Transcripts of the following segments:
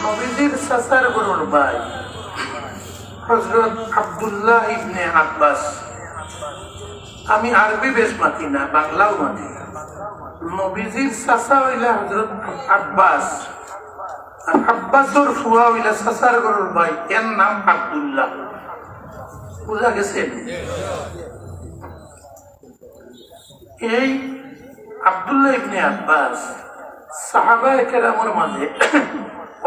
নবীজির চাচার গরুর ভাই হযরত আব্দুল্লাহ ইবনে আব্বাস, আমি আরবি বেশ মাতি না, বাংলাও মাতি। নবীজির চাচা হইলা হযরত আব্বাস, আর আব্বাসর ফুয়া হইলা চাচার গরুর ভাই, এর নাম আব্দুল্লাহ। বুঝা গেছে? এই আব্দুল্লাহ ইবনে আব্বাস সাহাবায়ে কেরামের মাঝে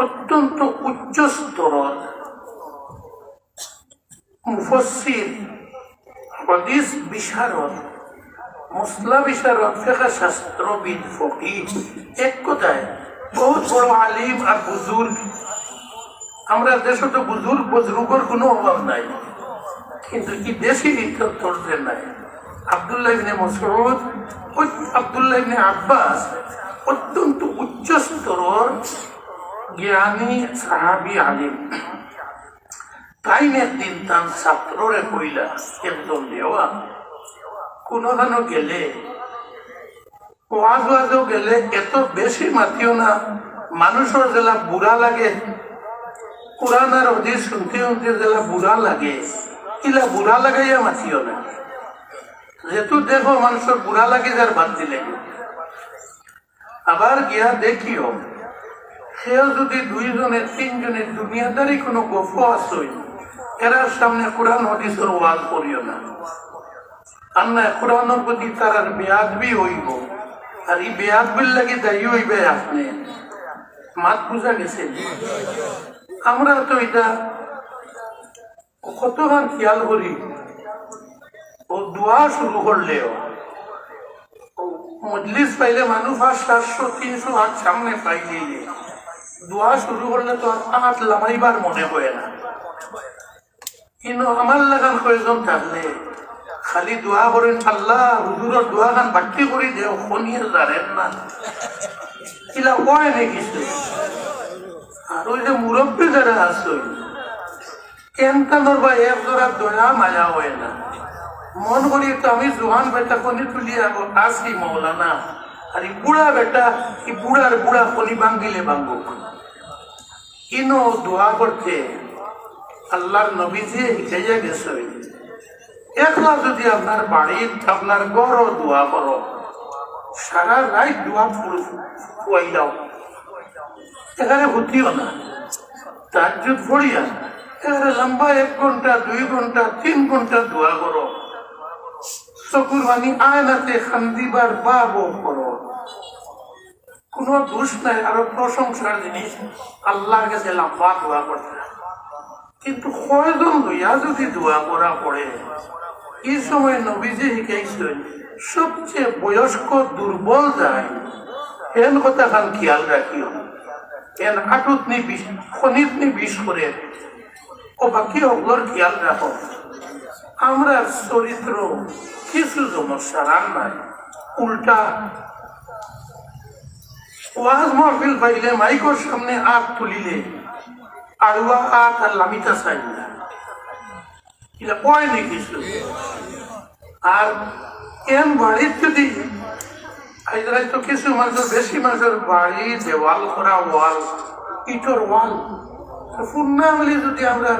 অত্যন্ত উচ্চ স্তরের মুফাসসির, হাদিস বিশারদ, মুসলা বিশারদ, ফিকহ শাস্ত্রবিদ, ফকিহ, এক কথায় বহুত বড় আলিম আর বুজুর্গ। আমরা দেশে তো বুজুর্গের কোনো অভাব নাই, কিন্তু কি দেশি তর্জে নাই। আব্দুল্লাহ ইবনে মাসউদ, আব্দুল্লাহ ইবনে আব্বাস অত্যন্ত উচ্চ স্তরের জ্ঞানী সাহাবী আলিম। তাই একদিন তার ছাত্ররে কইলা, একদম দেওয়া কোনখানো গেলে, ওয়াজও গেলে এত বেশি মাতিও না, মানুষের যেলা বুড়া লাগে, কোরআন আর হাদিস শুনতে শুনতে যেলা বুড়া লাগে, ইলা বুড়া লাগাইয়া মাতিও না। যেহেতু দেখো মানুষের বুড়া লাগে যার বাদ দিলে, আবার গিয়া দেখিও সেও যদি দুইজনের তিনজনের দুনিয়াদারি কোনো গফ আছে, এরার সামনে কোরআন হাদিসের ওয়াজ করিও না। আর না কোরআনের প্রতি তার বেয়াদবি হইব, আর এই বেয়াদবির লাগে দায়ী হইবে আপনি। মাত বুঝা গেছে? আমরা তো এটা কতবার খেয়াল করি, ও দোয়া শুরু করলেও মজলিস পাইলে মানুষ 700-300 হাত সামনে পাইলে দোয়া শুরু করলে তো হাত লামাইবার মনে হয় না। কিন্তু আমার লাগান কয়েকজন থাকলে খালি দোয়া করেন, আল্লাহ হুজুরের দোয়া খান বাকি করি দেও, খনিয়ে জানেন না কিলা কয় নে কিছু। আর ওই যে মুরব্বী যারা আছে কেনকানোর বা এক জোড়া দয়া মায়া হয় না। মন করি তো আমি জোহান বেটা খনি তুলি আসি মৌলানা, আর এই বুড়া বেটা এই বুড়ার বুড়া খনি ভাঙ্গিলে ভাঙ্গুক। ইনো দোয়া করতে আল্লাহর নবীজি শিখাইয়া গেছে, একলা যদি আপনার বাড়ির আপনার গড় দোয়া করো, সারা রাত দোয়া ফুয়াই দাও, এখানে ভর্তিও না, তাহাজ্জুদ পড়িয়া এখানে লম্বা 1 ঘন্টা 2 ঘন্টা 3 ঘন্টা দোয়া করো, চকুর পানি আয়নাতে খান্দিবার বাবও করো, কোনো দোষ নাই। আরো প্রশংসার জিনিস আল্লাহর কাছে লম্বা দোয়া করতে। কিন্তু কয়জন লইয়া যদি দোয়া করা পড়ে, এই সময় নবীজি শিখাইছেন সবচেয়ে বয়স্ক দুর্বল যায়, এন কথা খান খেয়াল রাখিও, এন হাঁটুত নি বিষ, খনিত নি বিষ করে, ও বাকি অগলর খেয়াল রাখো। আমরা চরিত্র কিছু জনসার নাই, উল্টা ওয়াজ মাহফিল পাইলে মাইকর সামনে আখ তুলিলে আড়ুয়া আখ আর লামিতা চাই না, এটা কয় নি কিছু। আর এন বাড়ির যদি আইজরাই তো কিছু মানুষের, বেশি মানুষের বাড়ি দেওয়াল করা ওয়াল, ইটর ওয়াল, পূর্ণামলি যদি আমরা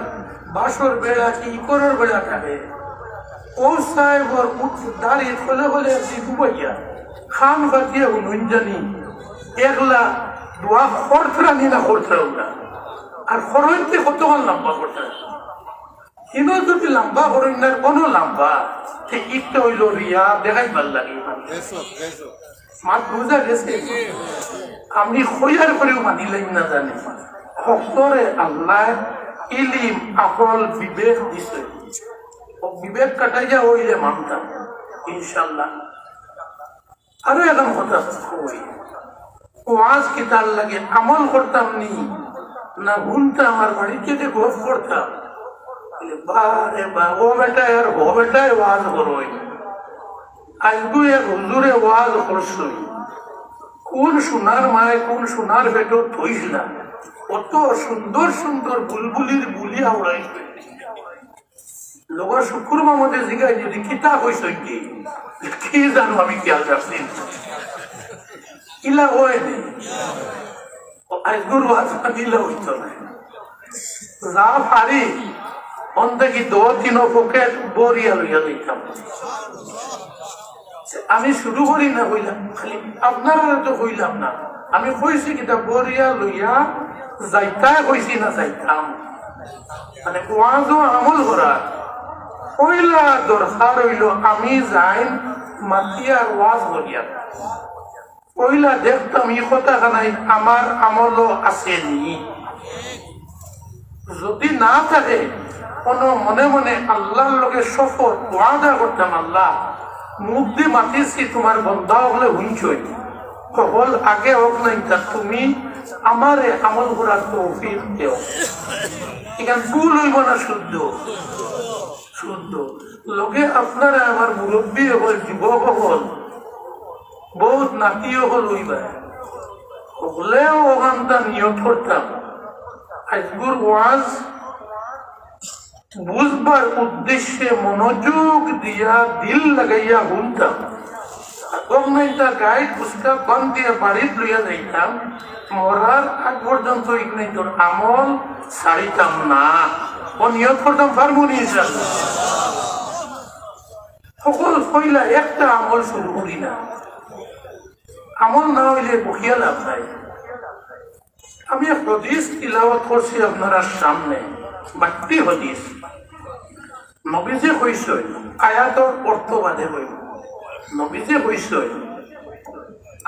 বাসর বেড়া কি ইকরের বেড়া থাকে, ও সাহেবর দাঁড়িয়ে খোলে খোলে ডুবাইয়া খান বাতিয়ে হুন জানি একলা দোয়া খরথরা নি না খরথরা না। আর খরইতে কতক্ষণ লম্বা করতে, কিন্তু যদি লম্বা হরিণার কোনো লম্বা ঠিক ইটটা হইল রিয়া দেখাই ভাল লাগে। মাত বুঝা গেছে? আমি খৈয়ার করেও মানিলেন না জানি, ভক্তরে আল্লাহ ইলিম আকল বিবেক দিছে, ও বিবেক কাটাইয়া হইলে মানতাম ইনশাল্লাহ। আরো এখন কথা কই, ওয়াজ কি তার লাগে আমল করতাম নি না ভুলটা আমার বাড়িতে যে গপ করতাম, বারে বা ও বেটায় আর ও বেটায় ওয়াজ করোই। আজকে এক হুজুরে ওয়াজ করছই, কোন সোনার মায় কোন সোনার বেটো থইছিলাম, কত সুন্দর সুন্দর বুলবুলির বুলিয়া উড়াইছে। লোকের শুক্রবার মধ্যে জিগাই যদি কিতাব হয়েছে কি জানো, আমি খেয়াল রাখছি ইলা হয় আজগুর ওয়াজ দিলে হইতো না যা পারি অন্তকি 2-3 পকেট বরিয়া লইয়া দিতাম। আমি শুরু করি না হইলাম খালি আপনারা তো হইলাম না, আমি কইছি কিতা বরিয়া লইয়া যাইতাই কইছি না যাইতাম, মানে ওয়াজও আমল করা পয়লা দরকার হইল আমি যাই মাতিয়ার ওয়াজ করিয়া পয়লা দেখতাম ই কথা খানাই আমার আমলও আসেনি। যদি না থাকে কোন মনে মনে আল্লাহর লগে শপথ ওয়াদা করতাম, আল্লাহ মুখ দিয়ে মাতিছি তোমার বন্ধা হলে হুঁচই কবল আগে হোক নাই তা তুমি আমারে আমল করার তৌফিক দেও। এখানে ভুল হইব না, শুদ্ধ শুদ্ধ লোকে আপনারা আমার মুরব্বী হল, যুবক হল, বহুত নাতিও হল হইবা হলেও ওখানটা নিয়োগ করতাম আজগুর ওয়াজ বুঝবার উদ্দেশ্যে মনোযোগ দিয়া দিল লাগাইয়া শুনতাম। গাইড পুস্তক বান দিয়ে বাড়িতে লইয়া যাইতাম, মরার আগ পর্যন্ত তোর আমল ছাড়িতাম না। ও নিয়োগ করতাম পারবনি ইনশাআল্লাহ। সকল কইলা একটা আমল শুরু করি না, আমল না হইলে বকিয়া লাভ নাই। আমি হদিস তিলাওয়াত করছি আপনারা সামনে, বাড়তি হদিস নবীজে কইসই আয়াতর অর্থ বাদে হইব। নবীজে কইসই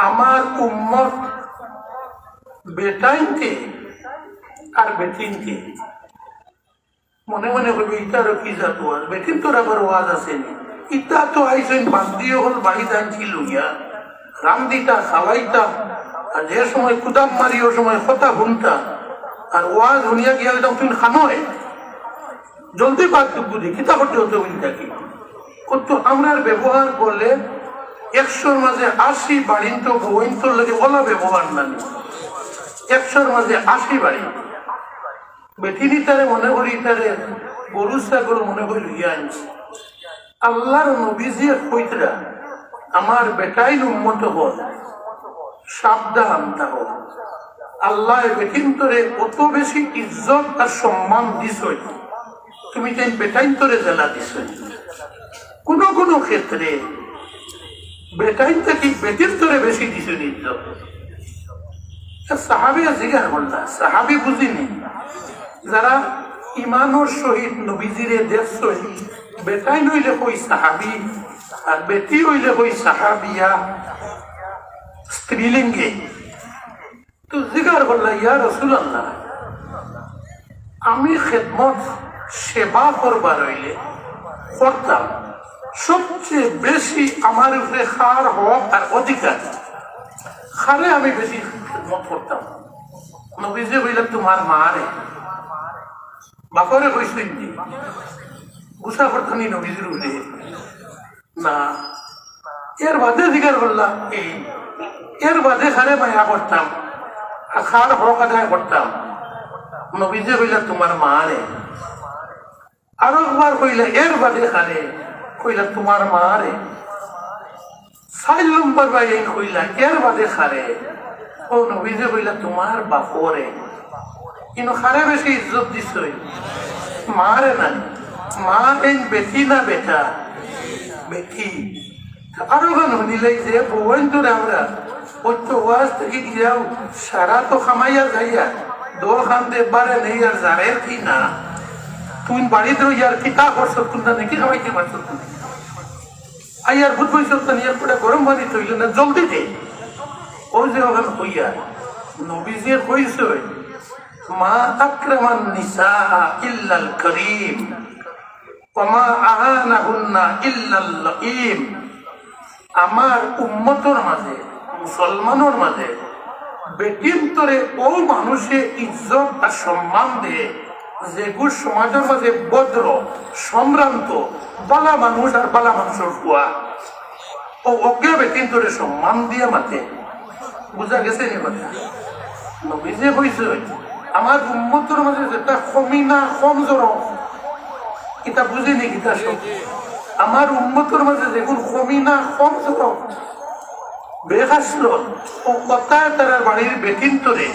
আমার উম্মত বেটাইনকে আর বেটিনকে মনে মনে হইব ইটারও কি জাত ওয়াজ, বেটিন তোর আবার ওয়াজ আসেনি। ইটা তো আইসেন বান্দিও হল বাড়িতে আনছি লইয়া রামদিতা খাওয়াইতা, আর যে সময় কুদাম মারি ও সময় কথা শুনতা, আর ওয়াজ শুনিয়া গিয়া একদম তুমি খানোয় জলদি পারতো বুঝি কিতা করতে হতো বুঝি থাকি করতো। আমরা ব্যবহার করলে 100-র মাঝে 80 বাড়িন্ত বইন্তর লাগে ওলা ব্যবহার নানি, 100-র মাঝে 80 বাড়ি বেঠিনি তারে মনে করি তারে গরু ছাগল মনে করি লইয়া আনছি। আল্লাহর নবীজির কইতরা আমার বেটাই উম্মত হল সাবধান থাকো, আল্লাহ বেটিন্তরে কত বেশি ইজ্জত আর সম্মান দিছ, তুমি যেন বেটাইন্তরে জেলা দিছ। কোন কোন ক্ষেত্রে বেটাইন থেকে বেটির তরে বেশি দিছ ইজ্জত। সাহাবি জিজ্ঞাসা করলা, সাহাবি বুঝিনি যারা ইমানোর সহিত নবীজিরে দেখছ, বেটাই নইলে কই সাহাবি আর বেটি হইলে কই সাহাবিয়া স্ত্রীলিঙ্গে। তো জিজ্ঞাসা করলা, ইয়া রাসূলুল্লাহ আমি খেদমত সেবা করবার হইলে করতাম, সবচেয়ে বেশি আমার উপরে খার হক আর অধিকার, খারে আমি বেশি খেদমত করতাম। নবীজি কইলেন তোমার মারে বাপরে কইছেন নি গুসা করতাম নবীজির উপরে না, এর বাদে জিজ্ঞাসা করলাম এই এর বাদে খারে মায়া করতাম আর খার হক আদায় করতাম। নবীজি কইলেন তোমার মারে, আরো একবার কইলে এর বাদে খারে, কইলা তোমার মারে, 4 নম্বর বাইরে কইলা এর বাদে খারে, ও নবীজি কইলা তোমার বাপরে। কিন্তু খারে বেশি ইজ্জত দিছ, মারে নাই। মা এই বেটি না বেটা? বেটি। আরো গান শুনিলাই যে বউন তোর আমরা ওয়াজ থেকে গিয়াও সারা তো খামাইয়া যাইয়া দোল খানতে বারে নেই আর জারের কি না, তুই বাড়িতে ইয়ার কিতা করছ কোনটা নাকি খাওয়াইতে পারছ তুমি আইয়ার ভূত বৈশ ইয়ার পরে গরম পানি তৈল না জলদি দে। ও যে ওখান হইয়া নবীজি কইস মা আকরামান নিসা ইল্লাল করিম ওমা আহানাহুন্না ইল্লাল লাঈম। আমার উম্মতর মাঝে মুসলমানের মাঝে বেটিন্তরে ও মানুষে ইজ্জত আর সম্মান দেয় যেগুলো সমাজের মাঝে ভদ্র সম্ভ্রান্ত বালা মানুষ আর বালা মানুষের কুয়া ও অজ্ঞা বেটিন্তরে সম্মান দিয়ে মাতে। বুঝা গেছে নি কথা? নবীজি কইছে আমার উম্মতের মাঝে যেটা কমিনা কমজোর এটা বুঝিনি গীতা সব। আমার উম্মতের মাঝে যেগুলো কমিনা কমজোর বেহাসল ও কথায় তারা বাড়ির বেটিন্তরে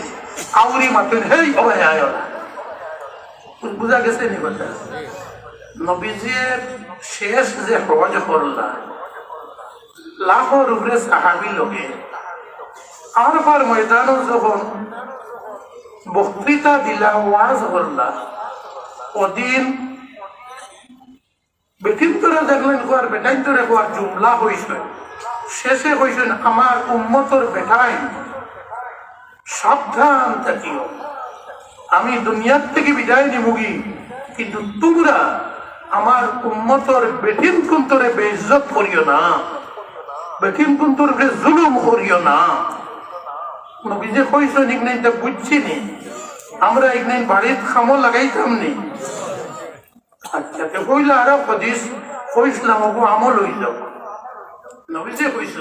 আউরি মাতুন হেই অবাই আয় না। বুঝা গেছে নি কথা? নবীজির শেষ যে হজ করলা লাখর উপরে সাহাবি লোকে আরফার ময়দানও যখন বক্তৃতা দিলা ওয়াজ করলা ওদিন বেটিন্তরে দেখলেন কোয়ার বেটাইন্তরে কোয়ার জুমলা হইছে শেষে হইছেন আমার উম্মতর বেটাই সাবধান থাকিও, আমি দুনিয়ার থেকে বিদায় নিমুগি কিন্তু তোমরা আমার উম্মতর বেটিন কুন্তরে বেইজ্জত করিও না, বেটিন কুন্তর জুলুম করিও না। নবীজে কইছেন ইগনাইটা বুঝছি নি, আমরা ইগনাইন বাড়ির খামো লাগাইতাম নি। আচ্ছা তে কইলা আর হাদিস কইসলাম ওগো আমল হইল। নবীজে কইছ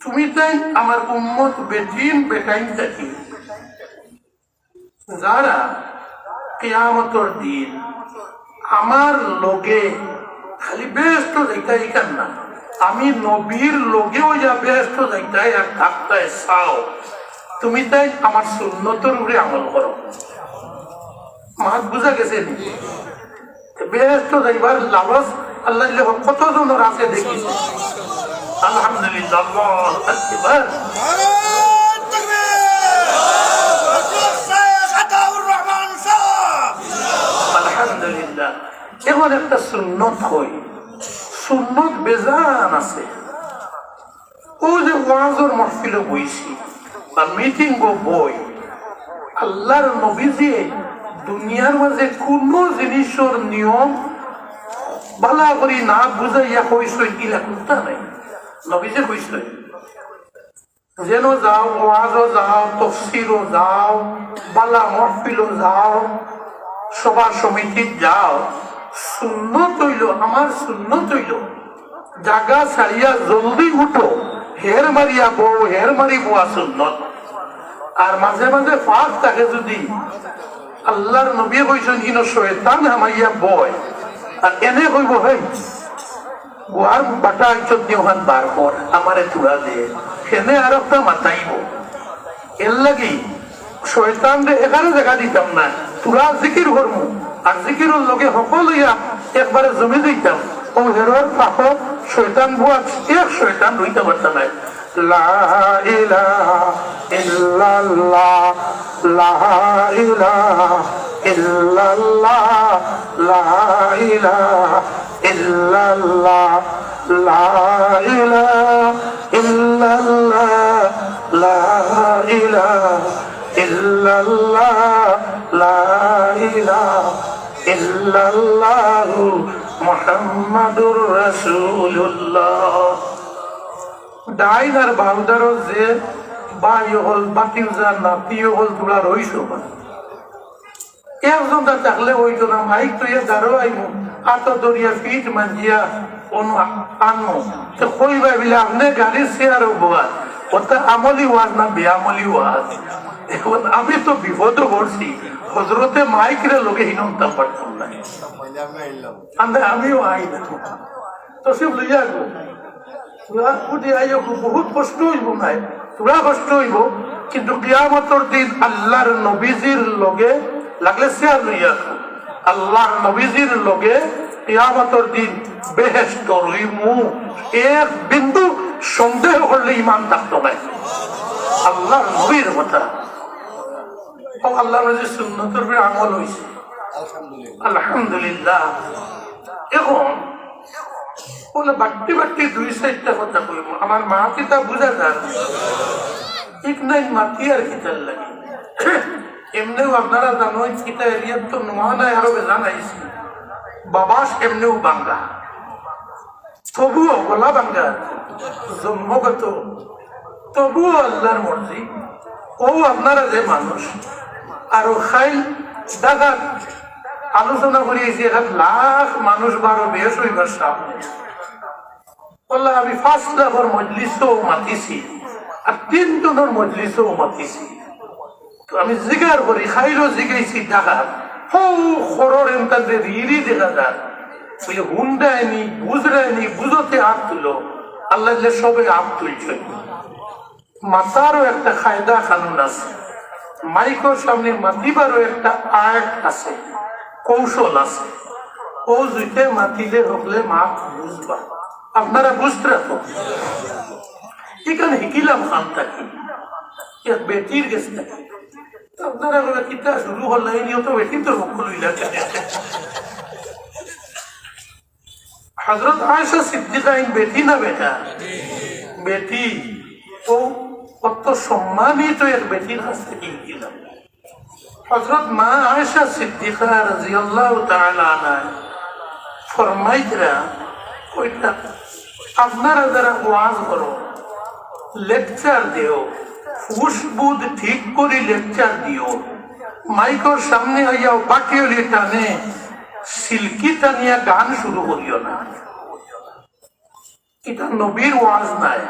তুমি তাই আমার উম্মত বেটিন বেটাইন থাকি যারা কিয়ামতের দিন আমার লগে খালি ব্যস্ত যাইতাই কান না, আমি নবীর লগেও যা ব্যস্ত যাইতাই আর থাকতাই চাও, তুমি তাই আমার সুন্নতের উপরে আমল করো। মাত বুঝা গেছে নি? ব্যস্ত যাইবার লালস আল্লাহ কত জনের আছে দেখিছে। আলহামদুলিল্লাহ, আল্লাহু আকবার। আলহামদুলিল্লাহ। এখন একটা সুন্নত হই, সুন্নত বেজান আছে। ও যে ওয়াজের মাহফিলে বইছি বা মিটিং বই, আল্লাহর নবীজি দুনিয়ার মাঝে কোন জিনিসের নিয়ম বালা করি না বুঝাইয়া কইসই ইলা করতে নাই। নবীজি কইসই যেন যাও, ওয়াজও যাও, তফসিরও যাও, বালা মাহফিলও যাও, সভা সমিতি যাও, সুন্নত হইল আমার সুন্নত হইল জাগা ছাড়িয়া জলদি উঠো, হের মারিয়া বউ, হের মারি বোয়া সুন্নত। আর মাঝে মাঝে ফাঁক থাকে যদি আল্লাহর নবী কইছেন ইনো শয়তান হামাইয়া বয় আর এনে কইব হেই গোয়ার বাটা ইচ্ছত নিওহান বার কর আমারে তুলা দিয়ে, হেনে আর একটা মাতাইব। এর লাগি শয়তান রে এখানে দেখা দিতাম না, তুরা জিকির করবো আর জিকিরের লগে সকল হইয়া একবারে জমি দিতাম। ও হেরোর পাখ শয়তান বুয়া এক শয়তান রইতে পারতাম না। লা ইলাহা ইল্লাল্লাহ, লা ইলাহা ইল্লাল্লাহ, লা ইলাহা ইল্লাল্লাহ, লা ইলাহা ইল্লাল্লাহ, লা ইলাহা ইল্লাল্লাহ, লা ইলাহা ইল্লাল্লাহ মুহাম্মাদুর রাসূলুল্লাহ। ডাইন আর বাউদারও যে বাই হল বাতিও যা নাতিও হল তোরা রইস একজন থাকলে হইতো না, মাইক তো দাঁড়ো আইব আর তো দরিয়া ফিট মাঞ্জিয়া অনু আনো তো কইবা বিলে আপনি গাড়ির চেয়ারও বোয়া ওটা আমলি ওয়াজ না বেআমলি ওয়াজ। এখন আমি তো বিপদ করছি, হজরতে মাইকরে লোকে হিনতাম পারতাম না, আমিও আই না তো সব লইয়া গো বহুত কষ্ট হইব নাই, তোরা কষ্ট হইব কিন্তু কিয়ামতের দিন আল্লাহর নবীজির লগে লাগলে শেয়ার লইয়া আল্লাহর নবীজির লগে কিয়ামতের দিন বেহেশত রইমু, এক বিন্দু সন্দেহ করলে ইমান থাকতো নাই। আল্লাহর নবীর কথা আল্লাহ নবীর সুন্নতের উপরে আমল হইছে আলহামদুলিল্লাহ। এখন বলে বাট্টি বাট্টি দুই সাইডটা কথা কইব, আমার মা কিতা বুঝা যান ঠিক নাই মাতি আর কিতার লাগে। এমনিও আপনারা জানো কিতা এরিয়ার তো নোয়া নাই আরো জানাইছি বাবাস এমনিও বাংলা, তবুও গলা বাংলা জন্মগত, তবুও আল্লাহর মর্জি। ও আপনারা যে মানুষ আরো খাইল দাদা আলোচনা করিয়েছি 1 লাখ মানুষ 12 বেশ হইবার সামনে বললাম আমি 5 লাখের মজলিসও মাতিছি আর 3 জনের মজলিসও মাতিছি। তো আমি জিগার করি খাইলও জিগাইছি ঢাকা খরর এমতাদের রিরি দেখা যায় বলে হুন্ডায়নি বুঝরায়নি বুঝতে হাত তুলো, আল্লাহ সবে হাত তুলছে মাতারও একটা কায়দা কানুন আছে, মাইকর সামনে মাতিবারও একটা আর্ট আছে, কৌশল আছে। ও জুইতে মাতিলে হকলে মাত বুঝবা, আপনারা বুঝতে রাখো। এখানে হিকিলাম খান থাকি বেটির গেছে থাকি, আপনারা কিতা শুরু হল তো বেটির তো মুখ লইলা। হযরত আয়েশা সিদ্দিকা বেটি না বেটা? বেটি। ও কত সম্মানিত এক বেটির কাছ থেকে শিখিলাম। হযরত মা আয়েশা সিদ্দিকা রাদিয়াল্লাহু তাআলা আনহা ফরমাইতরা, কইতা আপনারা যারা ওয়াজ করো, লেকচার দিও, ফুসবুদ ঠিক করে লেকচার দিও, মাইকর সামনে আইয়াও বাকিওলি টানে সিল্কি টানিয়া গান শুরু করিও না। এটা নবীর ওয়াজ নাই।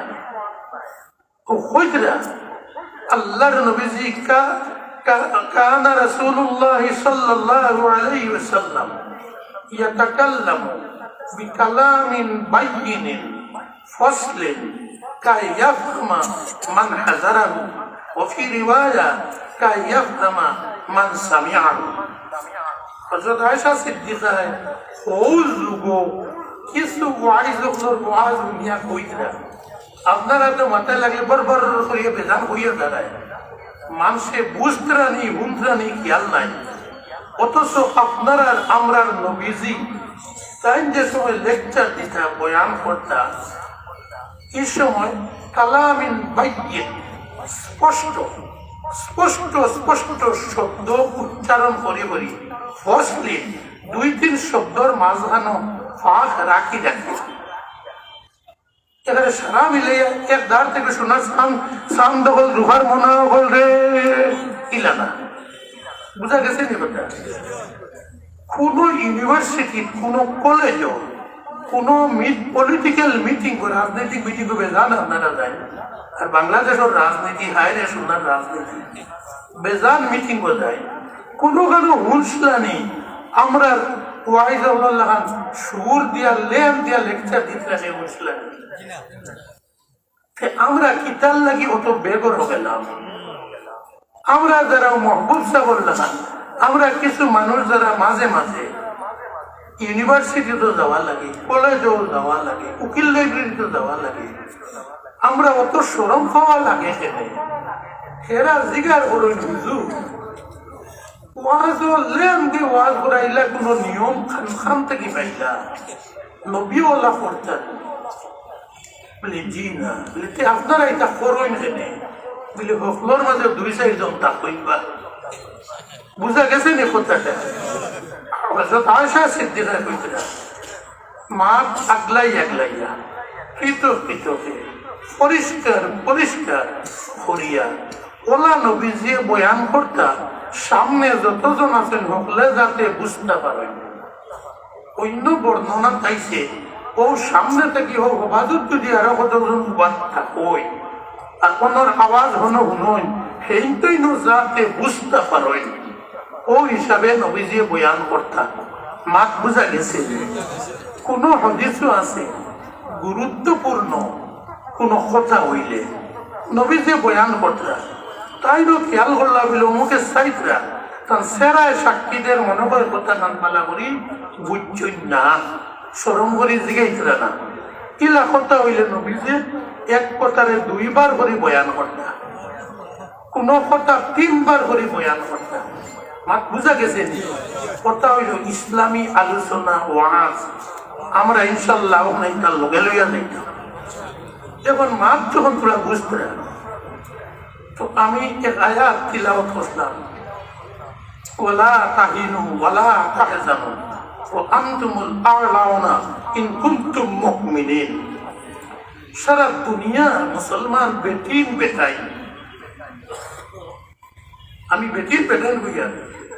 আল্লাহর নবীজি কানা রাসূলুল্লাহ সাল্লাল্লাহু আলাইহি ওয়াসাল্লাম ইয়াতাকাল্লামু বিকালামিন বাইয়িনিন ফাসলিন কায়াফহামা মান হাযারাহু ওয়া ফি রিওয়ায়া কায়াফহামা মান সামিআহু। হযরত আয়েশা সিদ্দিকা ওযুগো কিছু ওয়াজ নিয়া কইরা আপনারা তো মাথায় লাগলে বরবর করিয়া বেজান হইয়া দাঁড়ায়, মানুষে বুঝতরা নেই, হুমতরা নেই, খেয়াল নাই। অথচ আপনারা আমরার নবীজি তাই যে সময় লেকচার দিতা, বয়ান করতা, এই সময় কালামিন বাইয়িন স্পষ্ট স্পষ্ট স্পষ্ট শব্দ উচ্চারণ করে করি ফসলি 2-3 শব্দর মাঝখানো ফাঁক রাখি রাখি। এখানে সারা মিলে এক ধার থেকে শোনার সাম দখল রুহার মনে হল রে ইলা না, বুঝা গেছে নি কথা? কোন ইউনিভার্সিটি, কোন কলেজ, কোন পলিটিক্যাল মিটিং, রাজনৈতিক মিটিং বেজান আপনারা যায়। আর বাংলাদেশের রাজনীতি হায় রে সোনার রাজনীতি, বেজান মিটিং যায়। কোনো কারো হুঁসলা নেই। আমরা ওয়াইজ লাগান সুর দিয়া লেম দিয়া লেকচার দিতে রাখে হুঁসলা নেই। আমরা কিতাল লাগি অত বেগর গেলাম। আমরা যারা মহবুব সাগর লাগান, আমরা কিছু মানুষ যারা মাঝে মাঝে ইউনিভার্সিটিতেও যাওয়া লাগে, কলেজেও যাওয়া লাগে, উকিল লাইব্রেরিতেও যাওয়া লাগে, আমরা অত সরম খাওয়া লাগে খেলে হেরা জিগার করই বুঝু ওয়াজ লেন দি ওয়াজ করাইলা কোনো নিয়ম খান থেকে পাইলা নবীওয়ালা করতেন বলে জি না, বলে আপনারা এটা করই খেলে বলে হকলোর মাঝে 2-4 জন তা কইবা। বুঝা গেছে নি কথাটা? হযরত আয়েশা সিদ্দিকা কইতরা মা আগলাইয়া পৃথক পরিষ্কার পরিষ্কার করিয়া ওলা নবীজি বয়ান করতা, সামনে যতজন আছেন হকলে যাতে বুঝতে পারেন। অন্য বর্ণনা চাইছে ও সামনে থেকে হোক হবাজত যদি আরো কতজন বার্তা কই আর কোনোর আওয়াজ হনো শুনই সেইটাই যাতে বুঝতে পারেন, ও হিসাবে নবীজি বয়ান করতা। মাত বুঝা গেছে? কোন হাদিসও আছে গুরুত্বপূর্ণ কোন কথা হইলে নবীজি বয়ান করতা, তাইরও খেয়াল করলা বলে মুখে সাইতরা তার সেরায় সাক্ষীদের মনে করে কথা গান পালা করি বুঝছই না, সরম করি জিগাইতরা না। কিলা কথা হইলে নবীজি এক কথারে 2 বার করে বয়ান করতা, কোন কথা 3 বার করে বয়ান করতা। মাত বুঝা গেছে? কথা হইল ইসলামী আলোচনা ওয়াজ আমরা ইনশাল্লাহ তার লগে লইয়া যাইতাম। এখন মাত যখন তোরা বুঝতে তো আমি এক আয়াত তিলাওয়াত করলাম, ওয়ালা তাহিনু ওয়ালা তাহজানু ওয়া আনতুমুল আ'লাউনা ইন কুনতুম মুমিনিন। সারা দুনিয়ার মুসলমান বেটিন বেটাই, আমি বেটির বেটাই হইয়া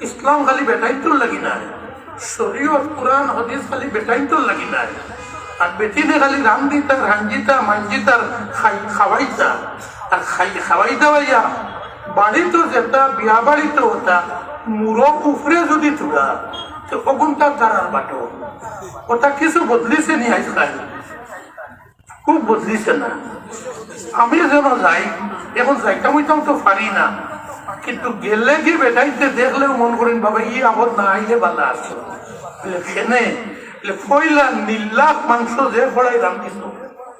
ইসলাম খালি বেটাই তো লাগি না, শরীয়ত কোরআন হাদিস খালি বেটাই তো লাগি না। আর বেটিনে খালি রান্দিতা রাঞ্জিতা মাঞ্জিতার খাওয়াইতা আর খাওয়াইতা ভাইয়া বাড়ি তো যেটা বিয়া বাড়ি তো ওটা মুরো উফরে যদি তুলা তো ওগুনটা তারার বাটো ওটা কিছু বদলিছে নি আজকাল। খুব বদলিছে না। আমি যেন যাই, এখন যাইতাম হইতাম তো পারি না, কিন্তু গেলে কি বেটাইতে দেখলেও মন করেন বাবা ই আবার না আইলে ভালো আছে খেনে পয়লা নীলাখ মাংস যে ফড়াই রান্ধিস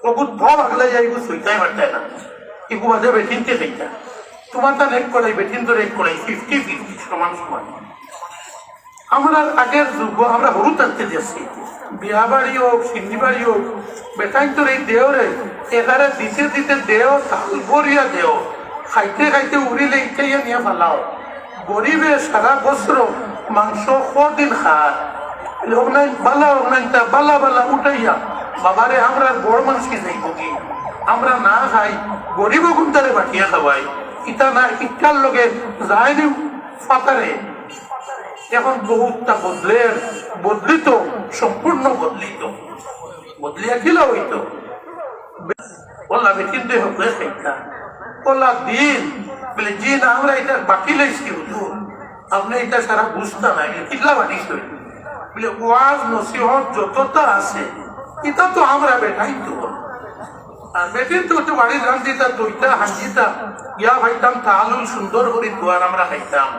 বহুত ভাব আগলে যাইব সইটাই পারতাই না, এগু বাজে বেটিনতে দেখতা তোমার তা এক করাই বেটিন তো এক করাই 50-50 সমান সমান। আমরা আগের যুগ আমরা হরু থাকতে যাচ্ছি, বিয়া বাড়ি হোক সিন্নি বাড়ি হোক বেটাইন তোর এই দেহরে এখানে দিতে দিতে দেহ তাল ভরিয়া দেহ খাইতে খাইতে উড়িলে ইটাইয়া নিয়ে ফালাও। গরিবে সারা বছর মাংস কদিন খায় বালা বালা বালা উঠাইয়া বাবারে আমরা বড় মানুষকে যাইব কি আমরা না খাই গরিব গুন্তারে বাটিয়া খাওয়াই ইটা না ইটার লগে যায়নি ফাতারে। এখন বহুতটা বদলিত সম্পূর্ণ বদলিয়া গেল হইতো বললা বেটিন হোক খাইতা বললা দিন বলে জি না আমরা এটা বাকি লাইছি হুজুর আপনি এটা সারা বুঝতে নাই কিল্লা বাটিস বলে ওয়াজ নসিহত যতটা আছে এটা তো আমরা বেটাই তো আর বেটিন তো বাড়ির রান্ধিতা দইটা হাঁজিতা ইয়া ভাইতাম তালুল সুন্দর করে দোয়ার আমরা খাইতাম।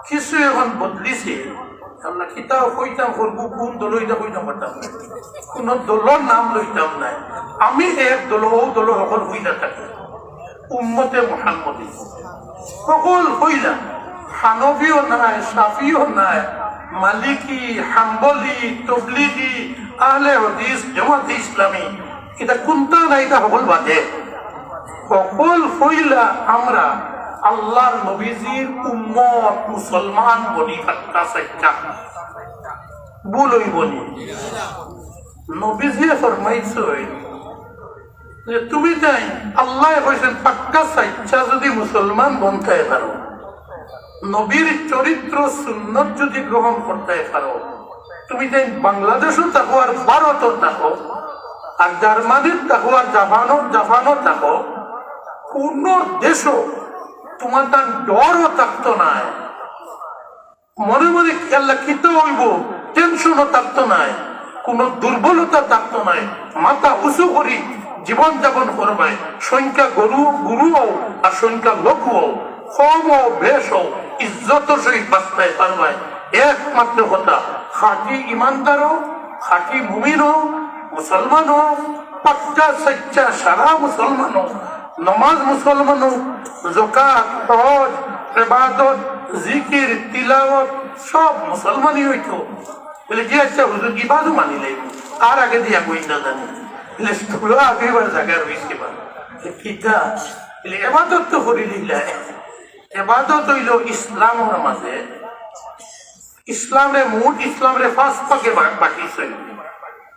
কিছু এখন বদলিছে আমরা কিতাও কইতাম করবো কোন দল এটা কইতাম পারতাম কোন দলের নাম লইতাম নাই। আমি এক দল ও দল সকল হইলা থাকি উম্মতে মুহাম্মদী সকল হইলা, হানফিও নাই শাফিও নাই মালিকি হাম্বলি তবলিগি আহলে হাদিস জামাতে ইসলামী এটা কোনটা নাই এটা সকল বাদে সকল হইলা আমরা আল্লাহর নবীজির উম্মত মুসলমান বনি ফাক্কা সাইকা বলই বলি নবীজি ফরমাইছে যে তুমি যাই আল্লাহ কইছেন পাক্কা সাইচ্ছা যদি মুসলমান বনতে পারো, নবীর চরিত্র সুন্নত যদি গ্রহণ করতে পারো, তুমি যাই বাংলাদেশও থাকো আর ভারতও থাকো আর জার্মানির থাকো আর জাপানও থাকো, কোন দেশও তোমার তার ডরও থাকতো না, মনে মনে আল্লাহ কিতে হইব টেনশনও থাকতো না, কোন দুর্বলতা থাকতো না, মাথা উঁচু করি জীবন যাপন করবে। সংখ্যা গুরু হোক আর সংখ্যা লঘু হোক, কম হোক বেশ হোক, ইজ্জতের সহিত বাঁচতে পারবে। একমাত্র কথা খাঁটি ইমানদার হোক, খাঁটি মুমিন হোক, মুসলমান হোক, পাক্কা সচ্চা সারা মুসলমান হোক, নমাজ মুসলমান হোক, যাকাত হজ ইবাদত জিকির তিলাওয়াত সব মুসলমানই হইতো। বলে যে আচ্ছা হুজুর ইবাদত মানিলে আর আগে দিয়া কই না জানি আগেবার জায়গায় রয়েছে এবাদত তো করিলিল্লাহ। এবাদত হইল ইসলামের মাঝে ইসলামরে মুঠ ইসলামরে পাঁচ ভাগে বাটিছে।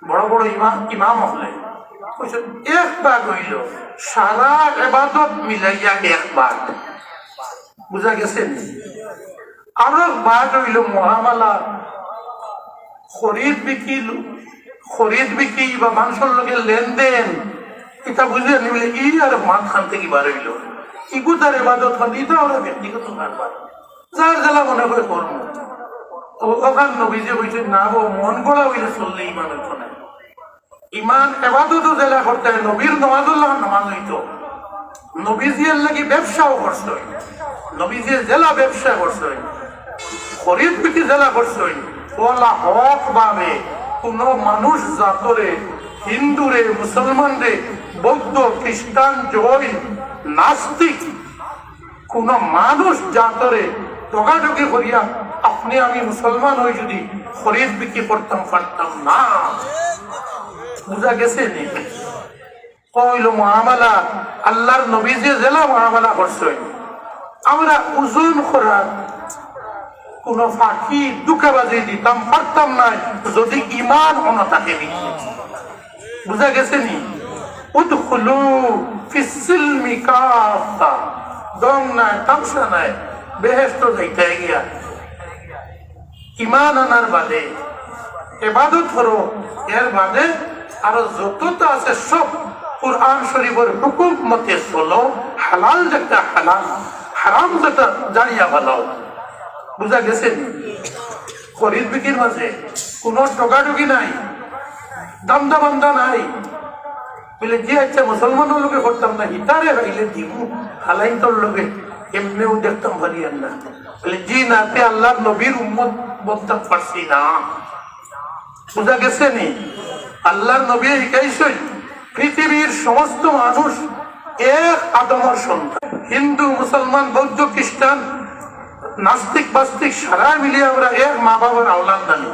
বড় বড় ইমাম হলে এক ভাগ হইল সারা এবাদত মিলাইয়া এক ভাগ, বুঝা গেছে। আরো এক ভাগ হইল মুআমালা, খরিদ বিক্রি বা মানুষের লোকের লেনদেন, এটা বুঝে নিলে ই আর মাঠ খান থেকে বার হইল ইগু তার এবাদত খান, এটা ওরা ব্যক্তিগত কারবার যার জেলা মনে করে কর্ম। ওখান নবীজি হইছে না গো মন গড়া হইলে চললে ইমান হইত না। ইমান এবাদত জেলা করতে নবীর নওয়াজুল্লাহ নামাজ হইত, নবীজি এর লাগি ব্যবসাও করছে, নবীজি জেলা ব্যবসা করছে, খরিদ বিক্রি জেলা করছে। ওলা হক ভাবে কোন মানুষ জাতরে হিন্দুরে মুসলমানরে বৌদ্ধ খ্রিস্টান জৈন নাস্তিক কোন মানুষ জাতরে টকাটকি করিয়া আপনি আমি মুসলমান হয়ে যদি খরিদ বিক্রি করতাম পারতাম না, বুঝা গেছে নি। কইল মুআমালা আল্লাহর নবী যে জেলা মুআমালা করছে, আমরা ওজন করার কোন ফাঁকি দুঃখাবাজি দিতাম পারতাম না যদি ইমান অনতাকে দিচ্ছে, বুঝা গেছে নি। উদখুলু ফিস সিলমি কাফা, দং নাই তামসা নাই, বেহেশত যাইতে গিয়া ইমান আনার বাদে ইবাদত করো, এর বাদে আরো যতটা আছে সব কুরআন শরীফের হুকুম মতে চলো, হালাল যেটা হালাল, হারাম যেটা জানিয়া ভালো, বুঝা গেছে। খরিদ বিক্রির মাঝে কোন টকাটুকি নাই, দামদা বান্দা নাই, বলে যে আচ্ছা মুসলমানের লোকে করতাম না হিতারে ভাইলে দিব হালাইন তোর লোকে এমনিও দেখতাম ভারিয়ান না বলে জি না তে আল্লাহর নবীর উম্মত বলতাম পারছি না বুঝা গেছে নি আল্লাহর নবী শিখাইছেন পৃথিবীর সমস্ত মানুষ এক আদমের সন্তান হিন্দু মুসলমান বৌদ্ধ খ্রিস্টান নাস্তিক বাস্তিক সারা মিলিয়ে আমরা এক মা বাবার আওলাদ জানি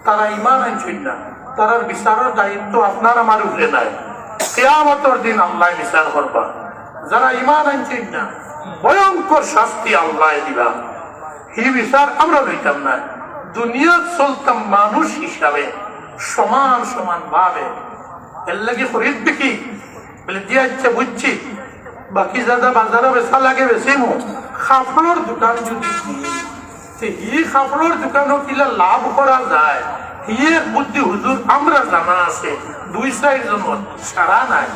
তারা ইমান আনছেন না তার বিচারের দায়িত্ব আপনার আমার উপরে নাই কিয়ামতের দিন আল্লাহ বিচার করবা যারা ইমান আনছেন না ভয়ঙ্কর শাস্তি আল্লাহ দিবা এই বিচার আমরা লইতাম না দুনিয়া চলতাম মানুষ হিসাবে সমান সমান ভাবে এর লাগে খরিদ বিকি বলে যে আচ্ছা বুঝছি বাকি যারা বাজারে বেচা লাগে বেশি মো কাপড়ের দোকান যদি এই কাপড়ের দোকানও কিলা লাভ করা যায় এক বুদ্ধি হুজুর আমরা জানা আছে 2-4 জনের সারা নাই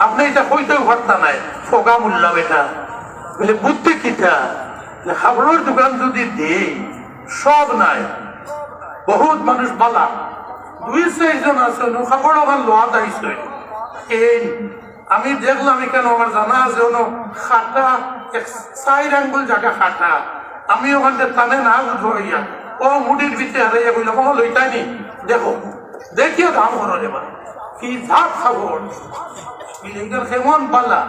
আপনি এটা কইতেও পারতা নাই ফোকা মূল্য বেটা বলে বুদ্ধি কিটা কাপড়ের দোকান যদি দেই সব নাই বহুত মানুষ বালা 2-4 জন আছে কাপড় ওখান লোয়া দাইছে এই আমি দেখলাম এখানে আমার জানা আছে খাটা 4 আঙ্গুল জায়গা খাটা আমি ওখানে টানে না ধরিয়া ও মুটির ভিতরে হারাইয়া বললাম ও লইতাই নি দেখো দেখিও দাম করো এবার কি ঝাপ খাবর কেমন পালা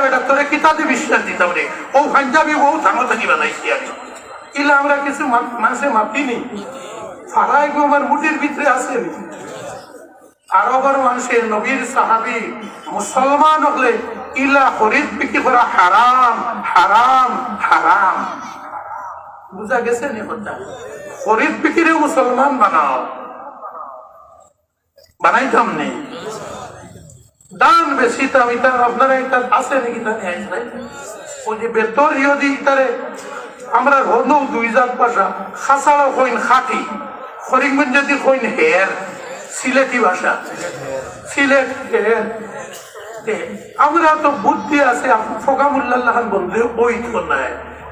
বেটা তোরে কিতাতে বিশ্বাস দিতাম রে ও পাঞ্জাবি ও থামো থাকি বানাইছি আমি ইলা আমরা কিছু মানুষে মাপিনি ফারাই গো আমার মুটির ভিতরে আসেনি আরবের মানুষের নবীর সাহাবি মুসলমান হলে ইলা খরিদ বিক্রি করা হারাম হারাম হারাম বুঝা গেছে নি কথা খরিদ বিক্রি মুসলমান বানাও বানাইতাম নেই দান বেশি দাম এটা আপনারা এটা আছে নাকি তা নেই ওই যে বেতর ইয়দি ইতারে আমরা হলো 2000 পয়সা খাসাড়া কইন খাটি খরিগমন যদি কইন হের সিলেটি ভাষা সিলেট হের আমরা তো বুদ্ধি আছে ফোকামুল্লাহ বন্ধু ওই তো নাই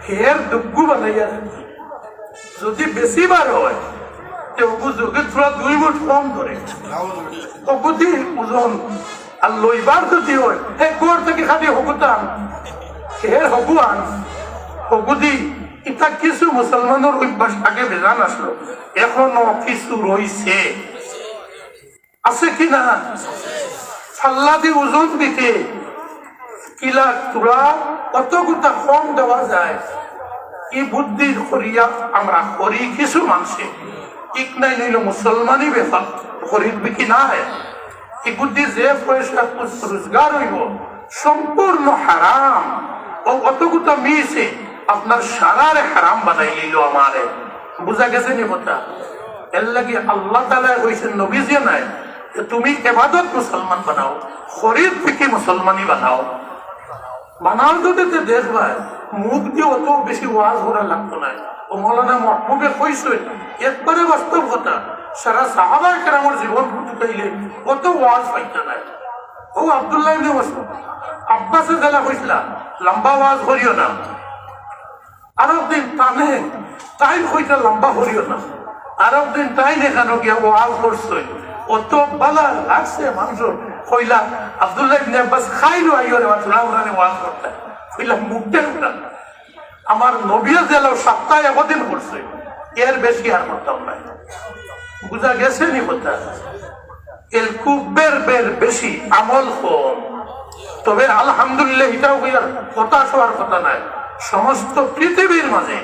হের দুগ্গু বানাইয়া যদি বেশি বার হয় তোরা 2 মুঠ কম ধরে অগুদি ওজন আর লইবার যদি হয় হে গোর থেকে খালি হগুতাম হের হগুয়ান হগুদি এটা কিছু মুসলমানের অভ্যাস আগে বেজান আসলো এখনো কিছু রয়েছে আছে কিনা সাল্লা দি ওজন দিতে কিলা তোরা কতগুতা কম দেওয়া যায় এই বুদ্ধি করিয়া আমরা করি কিছু মানুষে ঠিক নাই নিল মুসলমানই বেফা খরিদ বিকি না হয় এই বুদ্ধি যে পয়সা রোজগার হইব সম্পূর্ণ হারাম ও অতগুতা মিশে আপনার সারারে হারাম বানাই নিল আমারে বুঝা গেছে নি কথা এর লাগে আল্লাহ তাআলা কইছেন নবীজি নাই তুমি ইবাদত মুসলমান বানাও খরিদ বিকি মুসলমানই বানাও বানাও যদি দেখবা মুখ দিয়ে অত বেশি ওয়াজ করা লাগতো না ও মৌলানা মাহবুবে কইছেন একবারে বাস্তব কথা সারা সাহাবায়ে কেরামের জীবন ফুটাইলে অত ওয়াজ পাইতা না ও আব্দুল্লাহ ইবনে মাসউদ আব্বাসে গলা কইছলা লম্বা ওয়াজ করিও না আরব দিন টানে তাই কইতা লম্বা করিও না আরব দিন তাই দেখানো গিয়া ওয়াজ করছে অত বালা লাগছে মানুষ কইলা আব্দুল্লাহ ইবনে আব্বাস খাইলো আইরে ওয়াজ ওয়াজ করতে কইলা মুখটা আমার নবীও জেলা সপ্তাহে একদিন করছে এর বেশি আর করতাম না বুঝা গেছে নি কথা এর কুবের বের বেশি আমল কম তবে আলহামদুলিল্লাহ এটাও হতাশ হওয়ার কথা নাই সমস্ত পৃথিবীর মাঝে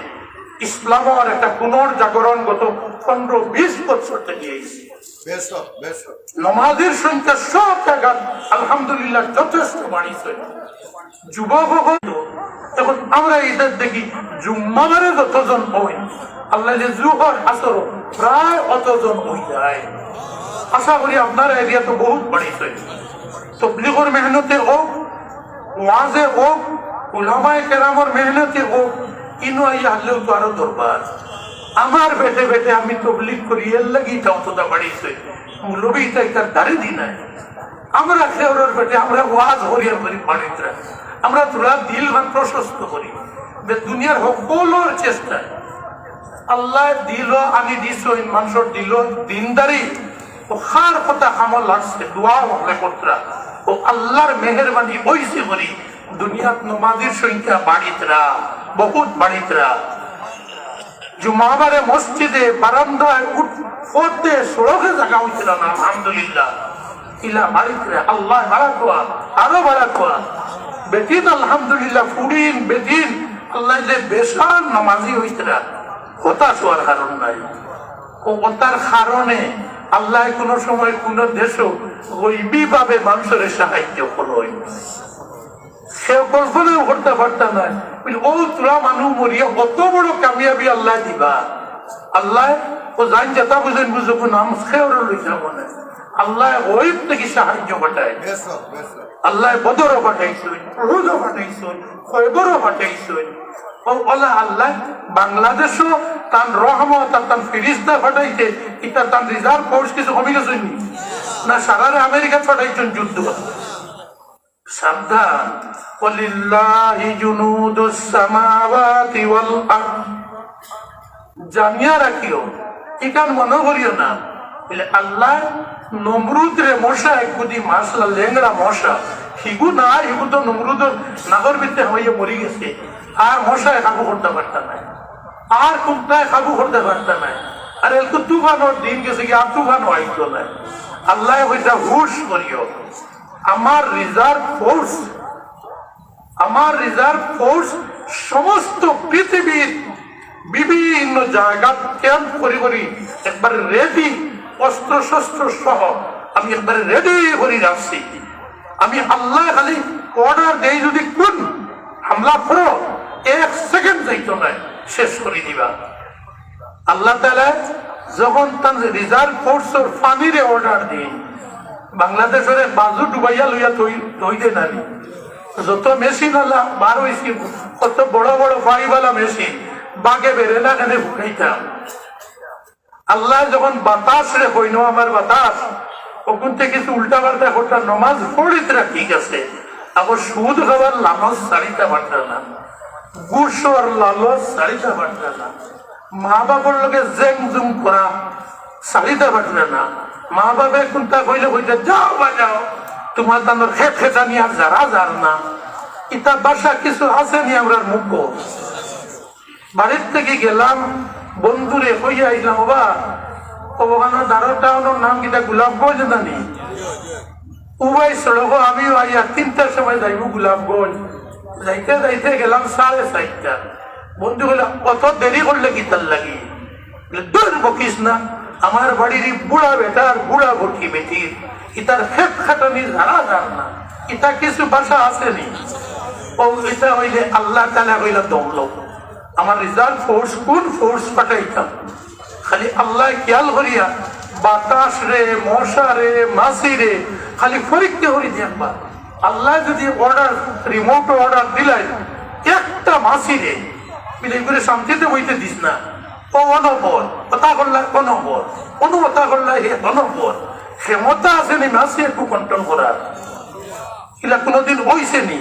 ইসলামের একটা পুনর্জাগরণ গত 15-20 বছর থেকে নমাজের সংখ্যা সব জায়গা আলহামদুলিল্লাহ যথেষ্ট বাড়িছে যুবক এখন আমরা এদের দেখি জুম্মাবারে যতজন হই আল্লাহ যে জুহর আসর প্রায় অতজন হয়ে যায় আশা করি আপনার এরিয়া তো বহুত বাড়িছে তবলিগের মেহনতে হোক ওয়াজে হোক উলামায়ে কেরামের মেহনতে হোক ইনো আই আল্লাহ তো আরো দরবার আমার বেটে বেটে আমি তবলিগ করি এর লাগি অতটা বাড়িছে মৌলবী তার দাঁড়ে দি নাই আমরা খেওরের বেটে আমরা ওয়াজ হরিয়া করি বাড়িতে আমরা তোরা দিল মান প্রশস্ত করি দুনিয়ার সকলের চেষ্টা আল্লাহ দিল আমি দিছ মানুষের দিল দিনদারি ও খার কথা আমল লাগছে দোয়া হলে কতরা ও আল্লাহর মেহেরবানি ওইসে করি দুনিয়াত নমাজের সংখ্যা বাড়িতরা বহুত বাড়িতরা জুমাবারে মসজিদে বারান্দায় উঠতে সড়কে জায়গা হইছিল না আলহামদুলিল্লাহ ইলা বাড়িতরা আল্লাহ ভাড়া কোয়া আরো ভাড়া কোয়া বেদিন আলহামদুলিল্লাহ ফুরিন বেদিন আল্লাহ যে বেশান নামাজি হইতরা হতাশ হওয়ার কারণ নাই ও তার কারণে আল্লাহ কোন সময় কোন দেশও গইবি ভাবে মানুষের সাহায্য করল সে কল্পনাও করতে পারত না ও তোরা মানুষ মরিয়া কত বড় কামিয়াবি আল্লাহ দিবা আল্লাহ ও জান যেটা বুঝেন বুঝবো নাম খেয়ে লইছা মনে আল্লাহ গরিব থেকে সাহায্য পাঠায় আল্লাহ বদরও পাঠাইছেন রোজও পাঠাইছেন খয়বরও পাঠাইছেন আল্লাহ বাংলাদেশও তার রহমত আর তার ফিরিস্তা ফাটাইছে এটা তার রিজার্ভ ফোর্স কিছু কমে গেছে না সারারে আমেরিকা ফাটাইছেন যুদ্ধ সাবধান ওয়ালিল্লাহি জুনুদুস সামাওয়াতি ওয়াল আরদ জানিয়া রাখিও ইকান মনে করিও না বলে আল্লাহ নমরুদ রে মশা একদি মাসলা লেংড়া মশা হিগু না হিগু তো নমরুদ নাগর ভিতরে হইয়া মরি গেছে আর মশায় কাবু করতে পারত না আর কুমটায় কাবু করতে পারত না আর এলকু তুফানোর দিন গেছে কি আর তুফান হইতো না আল্লাহ হইতা হুশ করিও আমার রিজার্ভ ফোর্স সমস্ত পৃথিবীর বিভিন্ন জায়গা ক্যাম্প করি একবার রেডি অস্ত্র শস্ত্র সহ আমি একবার রেডি করে রাখছি আমি আল্লাহ খালি অর্ডার দেই যদি কোন হামলা করো এক সেকেন্ড যাইতো না শেষ করে দিবা আল্লাহ তাআলা যখন তার রিজার্ভ ফোর্সের ফানিরে অর্ডার দিন বাংলাদেশের বাজু ডুবাইয়া লইয়া তৈরি নানি যত মেশিন আল্লাহ বার হয়েছি কত বড় বড় ফাইবালা মেশিন বাগে বেড়ে না কেন ফুটাইতাম আল্লাহ যখন বাতাস রে হইল আমার বাতাস ওখান থেকে কিছু উল্টা পাল্টা করতে নমাজ পড়িতরা ঠিক আছে আবার সুদ খাবার লালচ সারিতে পারত না গুসর লালচ সারিতে পারত না মা বাবার লোকে জেং জুম করা সারিতে পারত না মা বাবা কোনটা কইলে কইতে যাও বাজাও তোমার তানোর খেত খেতা নিয়ে আর যারা যার না ইটা বাসা কিছু আসেনি আমরা মুখ বাড়ির থেকে গেলাম বন্ধুরে কইয়া আইলাম বাবা ওখানে দারো টাউনের নাম কিটা গোলাপগঞ্জ জানি উবাই সড়ক আমিও আইয়া 3টার সময় যাইব গোলাপগঞ্জ যাইতে যাইতে গেলাম 4:30 বন্ধু বলে কত দেরি করলে কি তার লাগি দূর বকিস না আমার বাড়ির বুড়া বেটার বুড়া ভর্তি বেটির ইতার খেত খাটানি যারা যার না ইটা কিছু বাসা আসেনি ও এটা হইলে আল্লাহ তাআলা হইলা দমলো আমার রিজার্ভ ফোর্স কোন ফোর্স পাঠাইতাম খালি আল্লাহ খেয়াল করিয়া বাতাস রে মশা রে মাসি রে খালি পরীক্ষা করি দেখবা আল্লাহ যদি অর্ডার রিমোট অর্ডার দিলাই একটা মাসি রে মিলে করে শান্তিতে বইতে দিস না ও অনবর কথা করলা অনবর অনুমতা করলা হে অনবর ক্ষমতা আসেনি মাসি একটু কন্ট্রোল করার এগুলা কোনোদিন হইছে নি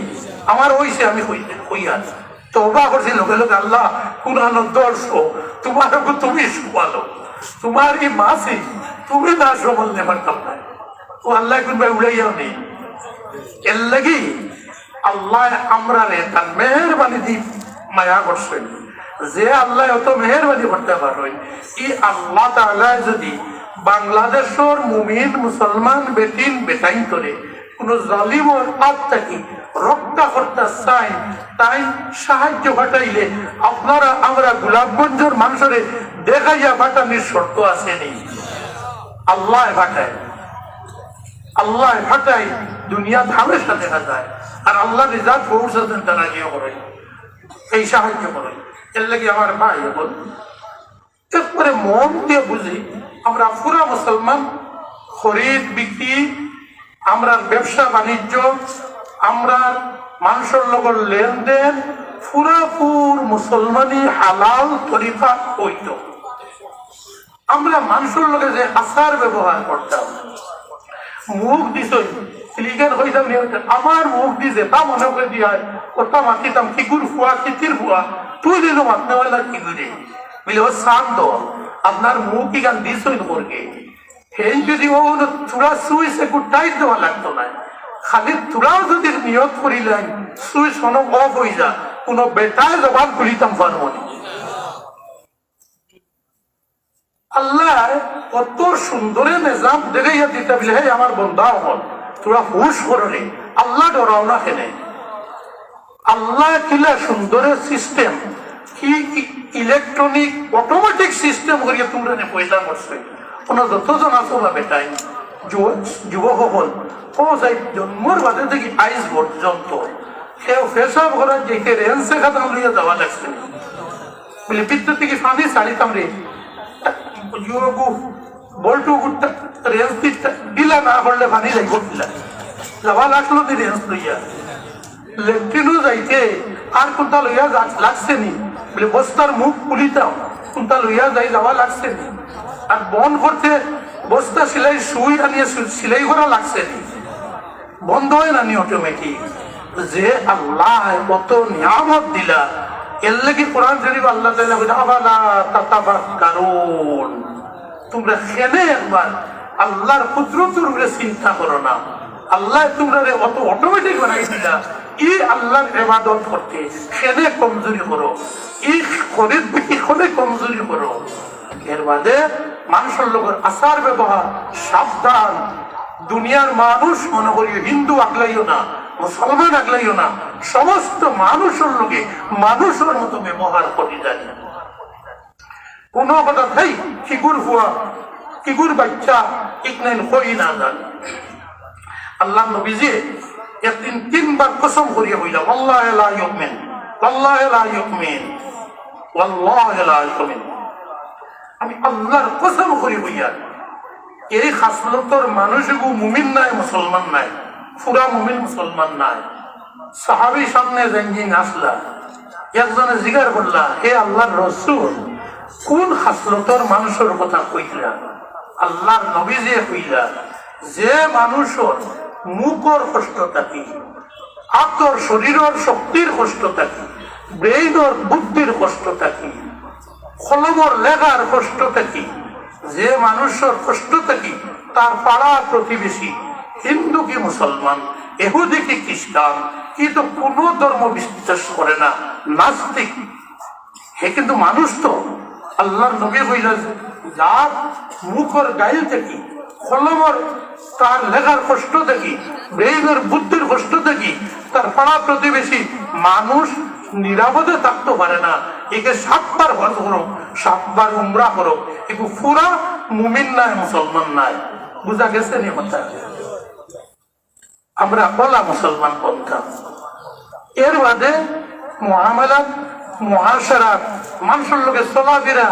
আমার হইছে আমি হইয়া তওবা করছি লোকে লোক আল্লাহ কুরআনের দর্শ তোমার তুমি শুয়ালো তোমার এই মাসি তুমি না সমল নেবার কথা ও আল্লাহ কোন ভাই উড়াইয়াও নেই এর লাগি আল্লাহ আমরা রে তার মেহেরবানি দি মায়া করছেন যে আল্লাহ অত মেহেরবানি করতে পারেন এই আল্লাহ তাআলা যদি বাংলাদেশের মুমিন মুসলমান বেটিন বেটাইন করে কোন জালিমের হাত থেকে রক্ষা করতে চাই তাই সাহায্য ঘটাইলে আপনারা আমরা গোলাপগঞ্জের মানুষের দেখাইয়া ফাটানির শর্ত আসেনি আল্লাহ ফাটায় আল্লাহ ফাটাই দুনিয়া হামেশা দেখা যায় আর আল্লাহ রিজার্ভ পৌঁছাতেন তারা ইয়ে করেন এই সাহায্য করেন এর লাগে আমার ভাই বল এরপরে মন দিয়ে বুঝি আমরা পুরা মুসলমান খরিদ বিক্রি আমরা ব্যবসা বাণিজ্য আমরা মানুষের লগর লেনদেন পুরাপুর মুসলমানি হালাল তরিকা হইত আমরা মানুষের লগে যে আচার ব্যবহার করতাম মুখ দিস লিগের হইতাম আমার মুখ দিছে তা মনে করে দিয়ে ওটা মাতিতাম কিগুর ফুয়া কিতির ফুয়া তুই দিল মাতনেওয়ালা কি করে বলে ও শান্ত আপনার মুখ কি গান দিস করকে হেন যদি ও চূড়া সুইচে গুটাই দেওয়া লাগতো না, খালি তোরাও যদি নিয়ত করিলেন সুইচ কোনো অফ হয়ে যা, কোনো বেটায় জবান খুলিতাম পারবো না। আল্লাহ কত সুন্দরে নিজাম দেখাইয়া দিতে বলে, হে আমার বন্ধা হল তোরা হুশ করলে আল্লাহ ডরাও না খেলে। আল্লাহ কিলা সুন্দরের সিস্টেম কি ইলেকট্রনিক অটোমেটিক সিস্টেম করিয়া তোমরা পয়সা করছে। কোনো যতজন আছো বা বেটাই যুবকসকল ও যাই জন্মর বাদে দেখি আইস পর্যন্ত সেও ফেসাব করার যে রেঞ্চে খাতাম লইয়া যাওয়া লাগছে বলে বিদ্যুৎ থেকে পানি ছাড়িতাম রে বল্টু রেঞ্চ দিলা না করলে পানি যাইব দিলা যাওয়া লাগলো দি রেঞ্চ লইয়া লেট্রিনও যাইতে আর কোনটা লইয়া লাগছে নি বলে বস্তার মুখ খুলিতাম কোনটা লইয়া যাই যাওয়া লাগছে নি আর বন করতে বস্তা সিলাই সুই আনিয়ে সিলাই করা লাগছে নি বন্ধ হয় না নি অটোমেটিক। যে আল্লাহ কত নিয়ামত দিলা এর লাগি কোরআন শরীফ আল্লাহ তাআলা বলে আফালা তাতাফাক্কারুন, তোমরা খেলে একবার আল্লাহর কুদরতের উপরে চিন্তা করো না। আল্লাহ তোমরা অত অটোমেটিক বানাই দিলা, ই আল্লাহর ইবাদত করতে খেলে কমজোরি করো, ই খরিদ বিক্রি করে কমজোরি করো। এর বাদে মানুষের লোকের আচার ব্যবহার সাবধান। দুনিয়ার মানুষ মনে করি হিন্দু আগলাইও না, মুসলমান আগলাইও না, সমস্ত মানুষের লোকে মানুষের মতো ব্যবহার করে জানি। কোন কথা থাই কিগুর হুয়া কিগুর বাচ্চা ইকনাইন হই না জানি। আল্লাহ নবীজি একদিন 3 বার কসম করিয়া হইলা ওয়াল্লাহি লা ইউমিন ওয়াল্লাহি লা ইউমিন ওয়াল্লাহি লা ইউমিন, আমি আল্লাহর কসম করি হইয়া এই খাসলতর মানুষগু মুমিন নাই মুসলমান নাই, পুরা মুমিন মুসলমান নাই। সাহাবী সামনে জেঙ্গিন আসলা, একজনে জিজ্ঞার করলা, হে আল্লাহর রাসূল কোন খাসলতর মানুষের কথা কইলা? আল্লাহর নবী যে কইলা যে মানুষের মুখর কষ্ট থাকি, আত্মর শরীরের শক্তির কষ্ট থাকি, ব্রেইনের বুদ্ধির কষ্ট থাকি, কলমর লেখার কষ্ট থাকি, যে মানুষের কষ্ট থাকি তার পাড়া প্রতিবেশী হিন্দু কি মুসলমান এহুদি কি খ্রিস্টান কি তো কোন ধর্ম বিশ্বাস করে না, নাস্তিক, হে কিন্তু মানুষ তো। আল্লাহর নবী কইলা যার মুখর গাইল থাকি, কলমর তার লেখার কষ্ট থাকি, ব্রেইনের বুদ্ধির কষ্ট থাকি তার পাড়া প্রতিবেশী মানুষ নিরাপদে থাকতে পারে না, একে 7 বার হজ করো 7 বার উমরা করো, একে পুরা মুমিন নাই মুসলমান নাই। বুঝা গেছে নি কথা? আমরা বলা মুসলমান পন্থা। এর বাদে মুআমালাত মুআশারাত মানুষের লোকে চলাফেরা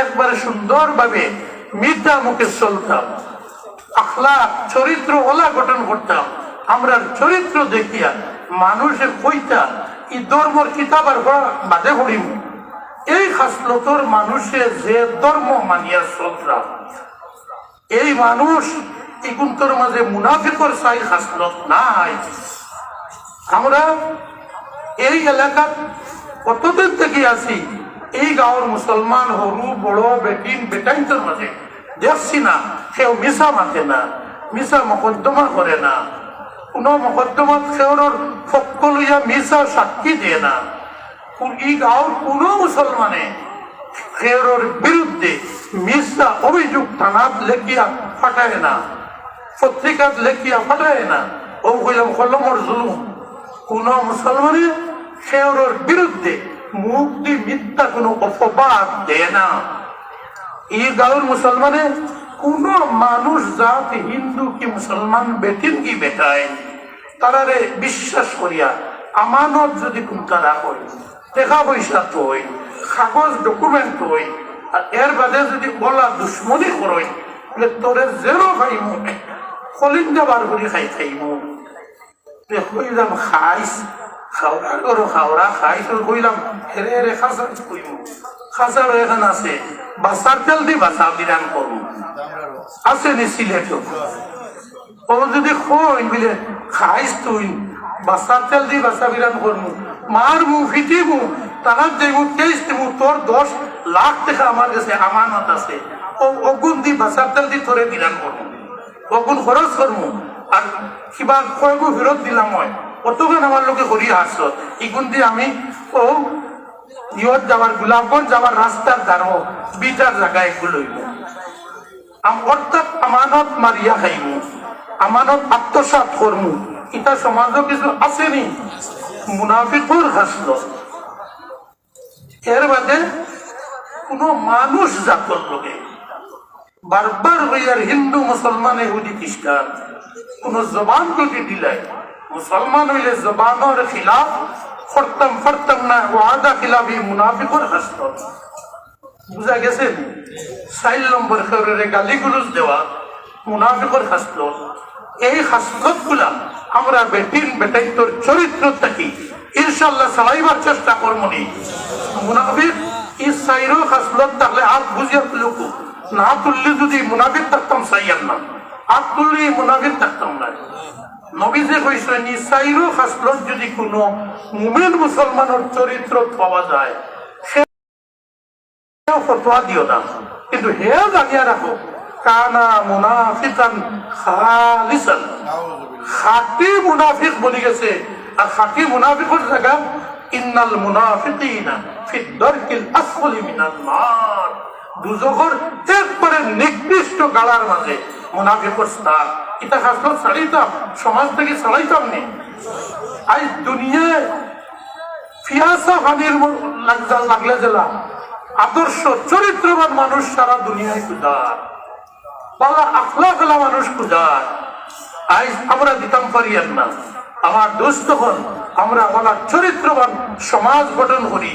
একবারে সুন্দর ভাবে মিথ্যা মুখে চলতাম, আখলাক চরিত্র ওলা গঠন করতাম। আমরা চরিত্র দেখিয়া মানুষে কইতা ই ধর্মর কিতাবের বাদে পড়িম, এই খাসলতর মানুষে যে ধর্ম মানিয়া চলতাম এই মানুষ ইগুন্তর মাঝে মুনাফিকর চাই খাসলত নাই। আমরা এই এলাকাত কতদিন থেকে আছি, এই গাঁৱৰ মুসলমান সরু বড় বেটিন বেটাইন্তর মাঝে দেখছি না সেও মিশা মাতে না, মিশা মকদ্দমা করে না, কোন মকদ্দমাত সেওর পক্ষ লইয়া মিশা সাক্ষী দিয়ে না। এই গাঁৱৰ কোন মুসলমানে সেওর বিরুদ্ধে মিশা অভিযোগ থানাত লেখিয়া ফাটায় না, পত্রিকাত লেখিয়া ফাটায় না। ও কইলাম কলমর জুলুম। কোন মুসলমানে সেওর বিরুদ্ধে মুখ দিয়ে মিথ্যা কোনো অপবাদ দেয় না। এই গাঁৱৰ মুসলমানে কোন মানুষ জাত হিন্দু কি মুসলমান বেটিন কি বেটায় তারারে বিশ্বাস করিয়া আমানত যদি তারা হয়, টাকা পয়সা তো হই, কাগজ ডকুমেন্ট হই, আর এর বাদে যদি বলা দুশ্মনী করই তোরে জেরো খাইমু কলিন্দা বার করে খাইমু। কইলাম খাইস খাওয়া করো খাওয়া খাইস, কইলাম হেরে হেরে খাসা কইমু, খাসার এখানে আছে বাসার তেল দি বাসা বিরান করবো আছে নি সিলেট। ও যদি কই বলে খাইস তুই বাসার তেল দি বাসা বিরান করবো, মারমু ফিটিমু তারা দেবু তেইশ দেবু, তোর 10 লাখ টাকা আমার কাছে আমানত আছে, অগুন দি বাসার তেল দি থরে বিধান করবো, অগুন খরচ করবো, আর কিবা কয়েকো ফেরত দিলাম হয় অতক্ষণ আমার লোকে করিয়া আসত ইগুন দিয়ে আমি ও ইয়ত যাবার গোলাপগঞ্জ যাবার রাস্তার দ্বারো বিটার জায়গায় এগুলো অর্থাৎ আমানত মারিয়া খাইব, আমানত আত্মসাৎ করমু, এটা সমাজও কিছু আসেনি মুনাফিকুর হাসল। এর বাদে কোন মানুষ জাতর লোকে বারবার হইয়ার হিন্দু মুসলমান ইহুদি খ্রিস্টান কোন জবান যদি দিলাই মুসলমান হইলে জবানের খিলাফ করতাম ফরতাম না, ওয়াদা খিলাফি মুনাফিকুর হাসল। বুঝা গেছে? 4 নম্বর খেউরে গালি গুলুজ দেওয়া মুনাফিকুর হাসল। এই হাসলত গুলা আমরা বেটিন বেটাইতর চরিত্র থাকি ইনশাল্লাহ চালাইবার চেষ্টা করবনি। মুনাফিক এই 4 হাসলত থাকলে আর বুঝিয়া লোক না তুললে যদি মুনাফিক থাকতাম চাইয়ার না, আর তুললে মুনাফিক থাকতাম না। নবী যে কইছেন এই 4 হাসলত যদি কোনো মুমিন মুসলমানের চরিত্র পাওয়া যায় সে ফতোয়া দিও না, কিন্তু হে জানিয়া রাখো কানা মুনাফিকান খালিসান, খাঁটি মুনাফিক বলি গেছে। আর খাঁটি মুনাফিকের জায়গা ইন্নাল মুনাফিকিনা ফি দারকিল আসফলি মিনান নার, দুজখের একবারে নিকৃষ্ট গালার মাঝে মুনাফিকের স্থান। এটা হাসল ছাড়াইতাম, সমাজ থেকে ছাড়াইতাম নি। আজ দুনিয়ায় ফিয়াসা পানির লাগলে জেলা আদর্শ চরিত্রবান মানুষ সারা দুনিয়ায় খুঁজার, বালা আখলা ফেলা মানুষ খুঁজার। আজ আমরা দিতাম পারিয়ার না। আমার দোস্ত হন আমরা বালা চরিত্রবান সমাজ গঠন করি,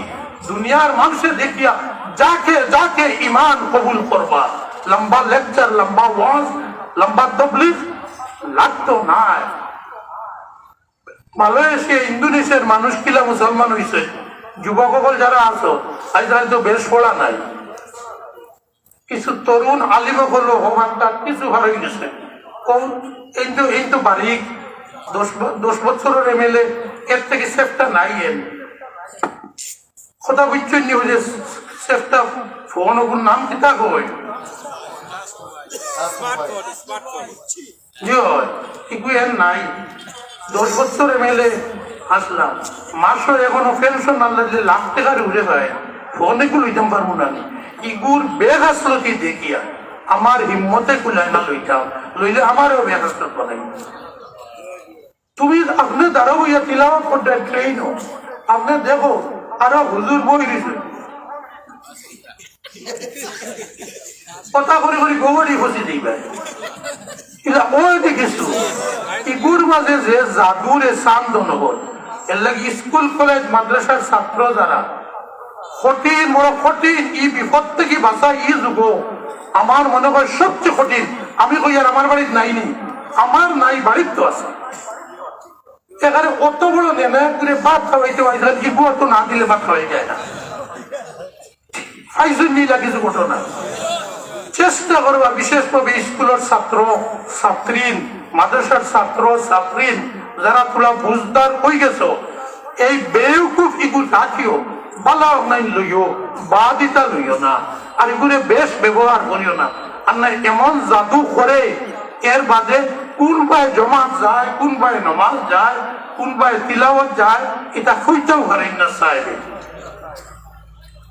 দুনিয়ার মানুষে দেখিয়া যাকে যাকে ইমান কবুল করবা। লম্বা লেকচার, লম্বা ওয়াজ, লম্বা তবলিগ লাগতো না। মালয়েশিয়া ইন্দোনেশিয়ার মানুষ কিলা মুসলমান হয়েছে, যুবকসকল যারা আছো আজ হয়তো বেশ পড়া নাই, কিছু তরুণ আলিম হলো হমানটা কিছু ভালো গেছে। এই তো বাড়ি 10 বছরের এমএলএ এর থেকে সেফটা নাই। এর কথা বুঝছেন যে সেফটা ফোন ওগুর নাম কি তা কই নাই। 10 বছর এমএলএ আসলাম, মাসও এখনো পেনশন আনলে লাখ টাকার উঠে পায়, ফোন এগুলো লইতাম পারবো না। ইগুর বেগ আসলো কি দেখিয়া আমার হিম্মতে কুলায় না লইতাম, লইলে আমারও বেগ আসলো বানাই। তুমি আপনি দাঁড়াও ইয়া তিলাওয়াত করতে ট্রেন আপনি দেখো আরো হুজুর বই দিছে কথা করে করে গোবরই ফসি দিবে। ওই দেখিছো ইগুর মাঝে যে জাদুরে চান্দ নহল এর লাগে স্কুল কলেজ মাদ্রাসার ছাত্র যারা কঠিন বড় কঠিন ই বিপদ থেকে বাঁচা ই যুগ আমার মনে হয় সবচেয়ে কঠিন। আমি কই আর আমার বাড়িতে নাইনি, আমার নাই বাড়ির তো আছে। এখানে অত বড় নেমে করে ভাত খাওয়াইতে হয়, ইগু অত না দিলে ভাত খাওয়াই যায় না। কিছু ঘটনা চেষ্টা করবা, বিশেষভাবে স্কুলের ছাত্র ছাত্রীন, মাদ্রাসার ছাত্র ছাত্রীন যারা তোলা বুঝদার হয়ে গেছো, এই বেউকুফ ইগু থাকিও বালা নাই লইও, বাদিতা লইও না, আর এগুলো বেশ ব্যবহার করিও না। আর না এমন জাদু করে এর বাদে কোন পায়ে জমাত যায়, কোন পায়ে নমাজ যায়, কোন পায়ে তিলাওয়াত যায়, এটা খুঁজতেও পারেন না সাহেব।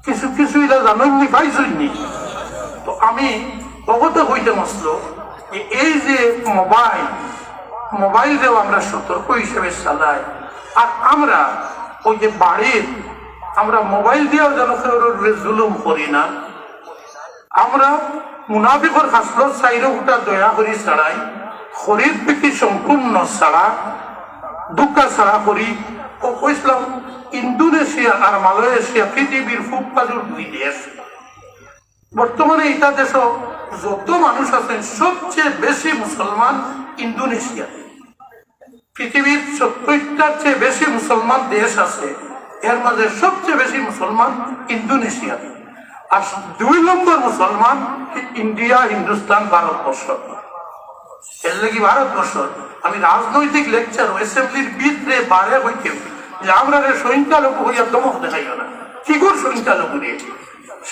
কিছু কিছু এটা জানেননি, পাইছেননি। তো আমি অবত হইতে আসলো এই যে মোবাইল দেওয়া আমরা সতর্ক হিসেবে চালাই, আর আমরা ওই যে বাড়ির আমরা মোবাইল দিয়েও যেন জুলুম করি না। আমরা মুনাফিকর হাসলো 4 ফুটা দয়া করি ছাড়াই, খরিদ বিক্রি সম্পূর্ণ ছাড়া, দুঃখা ছাড়া করি। ও কইসলাম ইন্দোনেশিয়া আর মালয়েশিয়া পৃথিবীর ফুটপাজুর 2 দেশ। বর্তমানে এটা দেশ যত মানুষ আছেন সবচেয়ে বেশি মুসলমান ইন্দোনেশিয়া। পৃথিবীর 70টার চেয়ে বেশি মুসলমান দেশ আছে, এর মাঝে সবচেয়ে বেশি মুসলমান ইন্দোনেশিয়া। আর 2 নম্বর মুসলমান ইন্ডিয়া, হিন্দুস্তান, ভারতবর্ষ। এর লাগি ভারতবর্ষ আমি রাজনৈতিক লেকচার অ্যাসেম্বলির ভিতরে বারে হইতে যে আমরা সংখ্যালঘু হইয়া দমক দেখাইও না। কি করে সংখ্যালঘু রে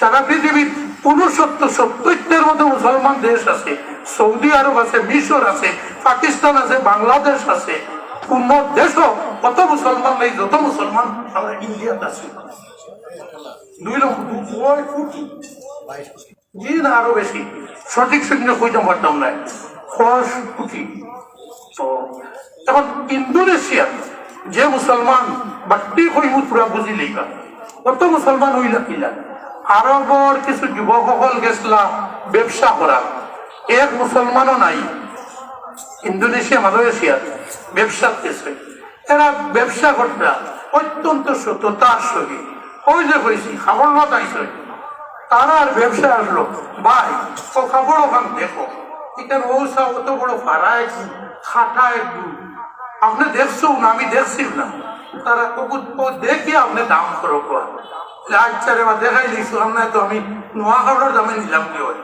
সারা পৃথিবীর 69-70টার মতো মুসলমান দেশ আছে, সৌদি আরব আছে, মিশর আছে, পাকিস্তান আছে, বাংলাদেশ আছে। কোন দেশও কত মুসলমান নেই যত মুসলমান আমরা ইন্ডিয়াতে আছে। 2 লক্ষ 2 কোটি জি না আরো বেশি, সঠিক সংখ্যা কইতে পারতাম না, 10 কোটি। তো এখন ইন্দোনেশিয়া যে মুসলমান বাট্টি হইব পুরা বুঝিলেই কত মুসলমান হইলা কিলা। আরবর কিছু যুবকসকল গেছলা ব্যবসা করা, এক মুসলমানও নাই ইন্দোনেশিয়া মালয়েশিয়ার ব্যবসা গেছে। এরা ব্যবসা করতা অত্যন্ত সততার সহিত, ওই যে হয়েছি খাবার মত আইসে তারা আর ব্যবসা আসলো, ভাই ও খাবার ওখান দেখো এখানে ওসা অত বড় ফাড়া একটু খাটা একটু আপনি দেখছো না, আমি দেখছি না, তারা দেখে আপনি দাম করো আচ্ছা রে বা দেখাই দিচ্ছ না, তো আমি নোয়া খাবারের দামে নিলাম কি হয়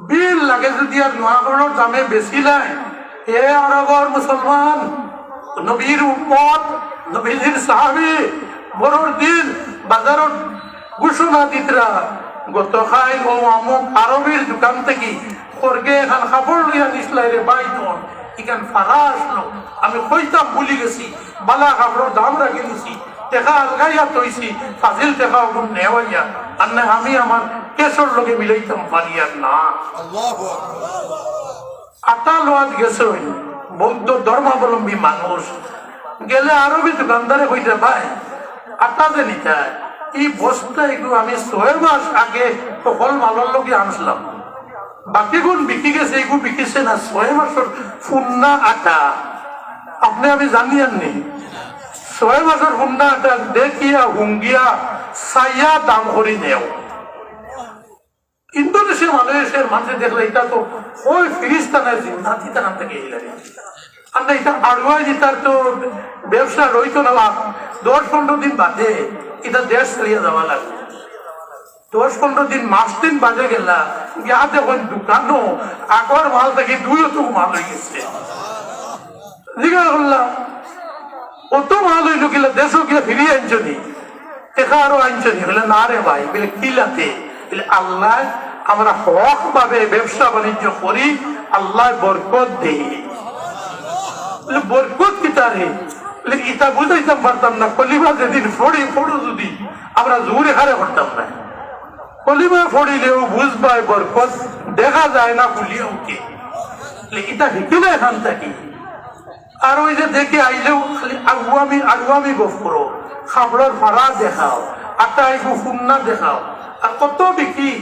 বিল লাগে যদি আর নোয়া খাবারের দামে বেশি নাই। এ আরবর মুসলমান নবীর উম্মত নবীর সাহাবী বড়র দিন বাজারত ঘোষণা দিতরা গত খাই ও আমুক আরবের দোকান থেকে খরগে এখান খাবার লইয়া নিসলাই রে বাইতন এখান ফাড়া আসলো, আমি কইতাম ভুলি গেছি বালা খাবারের দাম রাখি নিছি, টেকা আলগাইয়া তৈছি ফাজিল টেকা ওগুন নেওয়াইয়া আর না আমি আমার কেশর লোকে মিলাইতাম পারি আর না। আটা লোয়াত গেছে বৌদ্ধ ধর্মাবলম্বী মানুষ গেলে আরবি দোকানদারে কইতে ভাই আটা যে নিতে এই বস্তা এগুলো আমি 6 মাস আগে সকল মালের লোকে আনছিলাম, বাকি গুণ বিকি গেছে এগুলো বিকিছে না 6 মাসের ফুন্না আটা। আপনি আমি জানি আর নেই 6 মাসের ফুন্না আটা দেখিয়া হুঙ্গিয়া সাইয়া দাম করি নেও। ইন্দোনেশিয়া মালয়েশিয়ার মানুষ দেখলে এটা তো ওই ফিরিস্তানের জিন্নাতি তার নাম থেকে লাগে আর না এটা আড়ুয়াই দিতার তো ব্যবসা রইতো না। 10-15 দিন বাদে এটা দেশ চালিয়ে যাওয়া লাগবে, 10-15 দিন মাস দিন বাজে গেলা গিয়া দেখুন দোকানও আগর মাল থেকে 2 মাল হয়ে গেছে। জিজ্ঞাসা করলাম অত মাল হইল গেলে দেশও গিয়ে ফিরিয়ে আনছনি দেখা আরো আনছনি বলে না রে ভাই বলে কিলাতে আল্লাহ আমরা হক ভাবে ব্যবসা বাণিজ্য করি আল্লাহ বরকত দেই। বরকত কি তারে ইটা বুঝাইতাম পারতাম না, কলিমা যেদিন ফড়ো যদি আমরা জোরে হারে করতাম না, কলিমা ফড়িলেও বুঝবাই বরকত দেখা যায় না বলিয়া উঠে এটা শিখিলে এখান থাকি। আর ওই যে দেখে আইলেও খালি আগুয়ামি গফ করো, খাবড়ার ভাড়া দেখাও, আটা এগু ফুন্না দেখাও, আর কত বিক্রি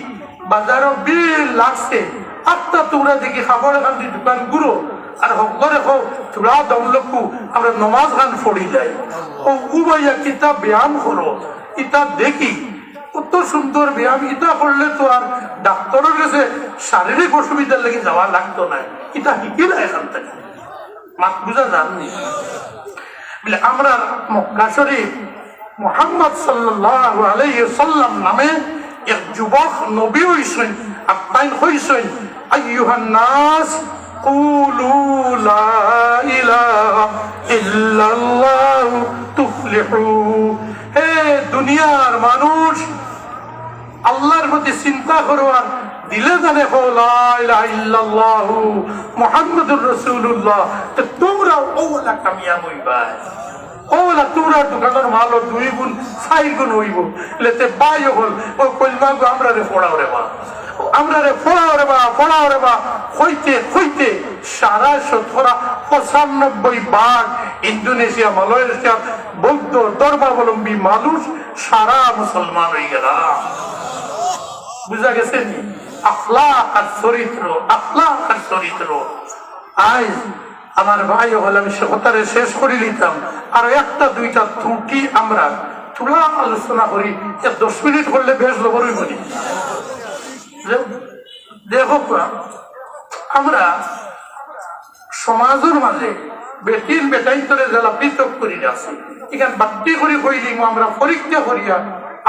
বাজারও বিল লাগছে। 8টা তোমরা দেখি খাবার এখান থেকে দোকান গুলো আর হকরে হোক তোরা দমলকু আমরা নমাজ গান ফড়ি যাই ও উবাইয়া কিতাব ব্যায়াম করো, এটা দেখি কত সুন্দর ব্যায়াম। এটা করলে তো আর ডাক্তারের কাছে শারীরিক অসুবিধার লেগে যাওয়া লাগতো না, এটা শিখি না এখান থেকে মাত বুঝা যাননি বলে। আমরা মক্কা শরীফ মুহাম্মদ সাল্লাল্লাহু আলাইহি ওয়াসাল্লাম নামে এক যুবক নবী হইছেন, আত্মাইন হইছেন আইয়ুহান নাস কুলু লা ইলাহা ইল্লাল্লাহ তুফলিহু। হে দুনিয়ার মানুষ আল্লাহর প্রতি চিন্তা করো আর দিলে জানে লা ইলাহা ইল্লাল্লাহ মুহাম্মাদুর রাসূলুল্লাহ, তো তোমরা ওলা কামিয়াব হইবা। ওলা তোমরা দোকানের মাল 2 গুণ 4 গুণ হইব লেতে বাই হল ও কইবা আমরা রে পড়াও রে বা আমরা রে পড়াও রে বা হইতে সারা 95 ভাগ ইন্দোনেশিয়া মালয়েশিয়া বৌদ্ধ ধর্মাবলম্বী মানুষ সারা মুসলমান হয়ে গেল। বুঝা গেছে নি আখলাক আর চরিত্র। আজ আমার ভাই হল আমি কথারে শেষ করে নিতাম আর 1টা-2টা ত্রুটি আমরা তুলা আলোচনা করি, 10 মিনিট করলে বেশ লবরই করি। দেখো আমরা সমাজের মাঝে বেটিন বেটাইন্তরে জেলা পৃথক করি আছি, এখানে বাট্টি করি কইলিম আমরা পরীক্ষা করিয়া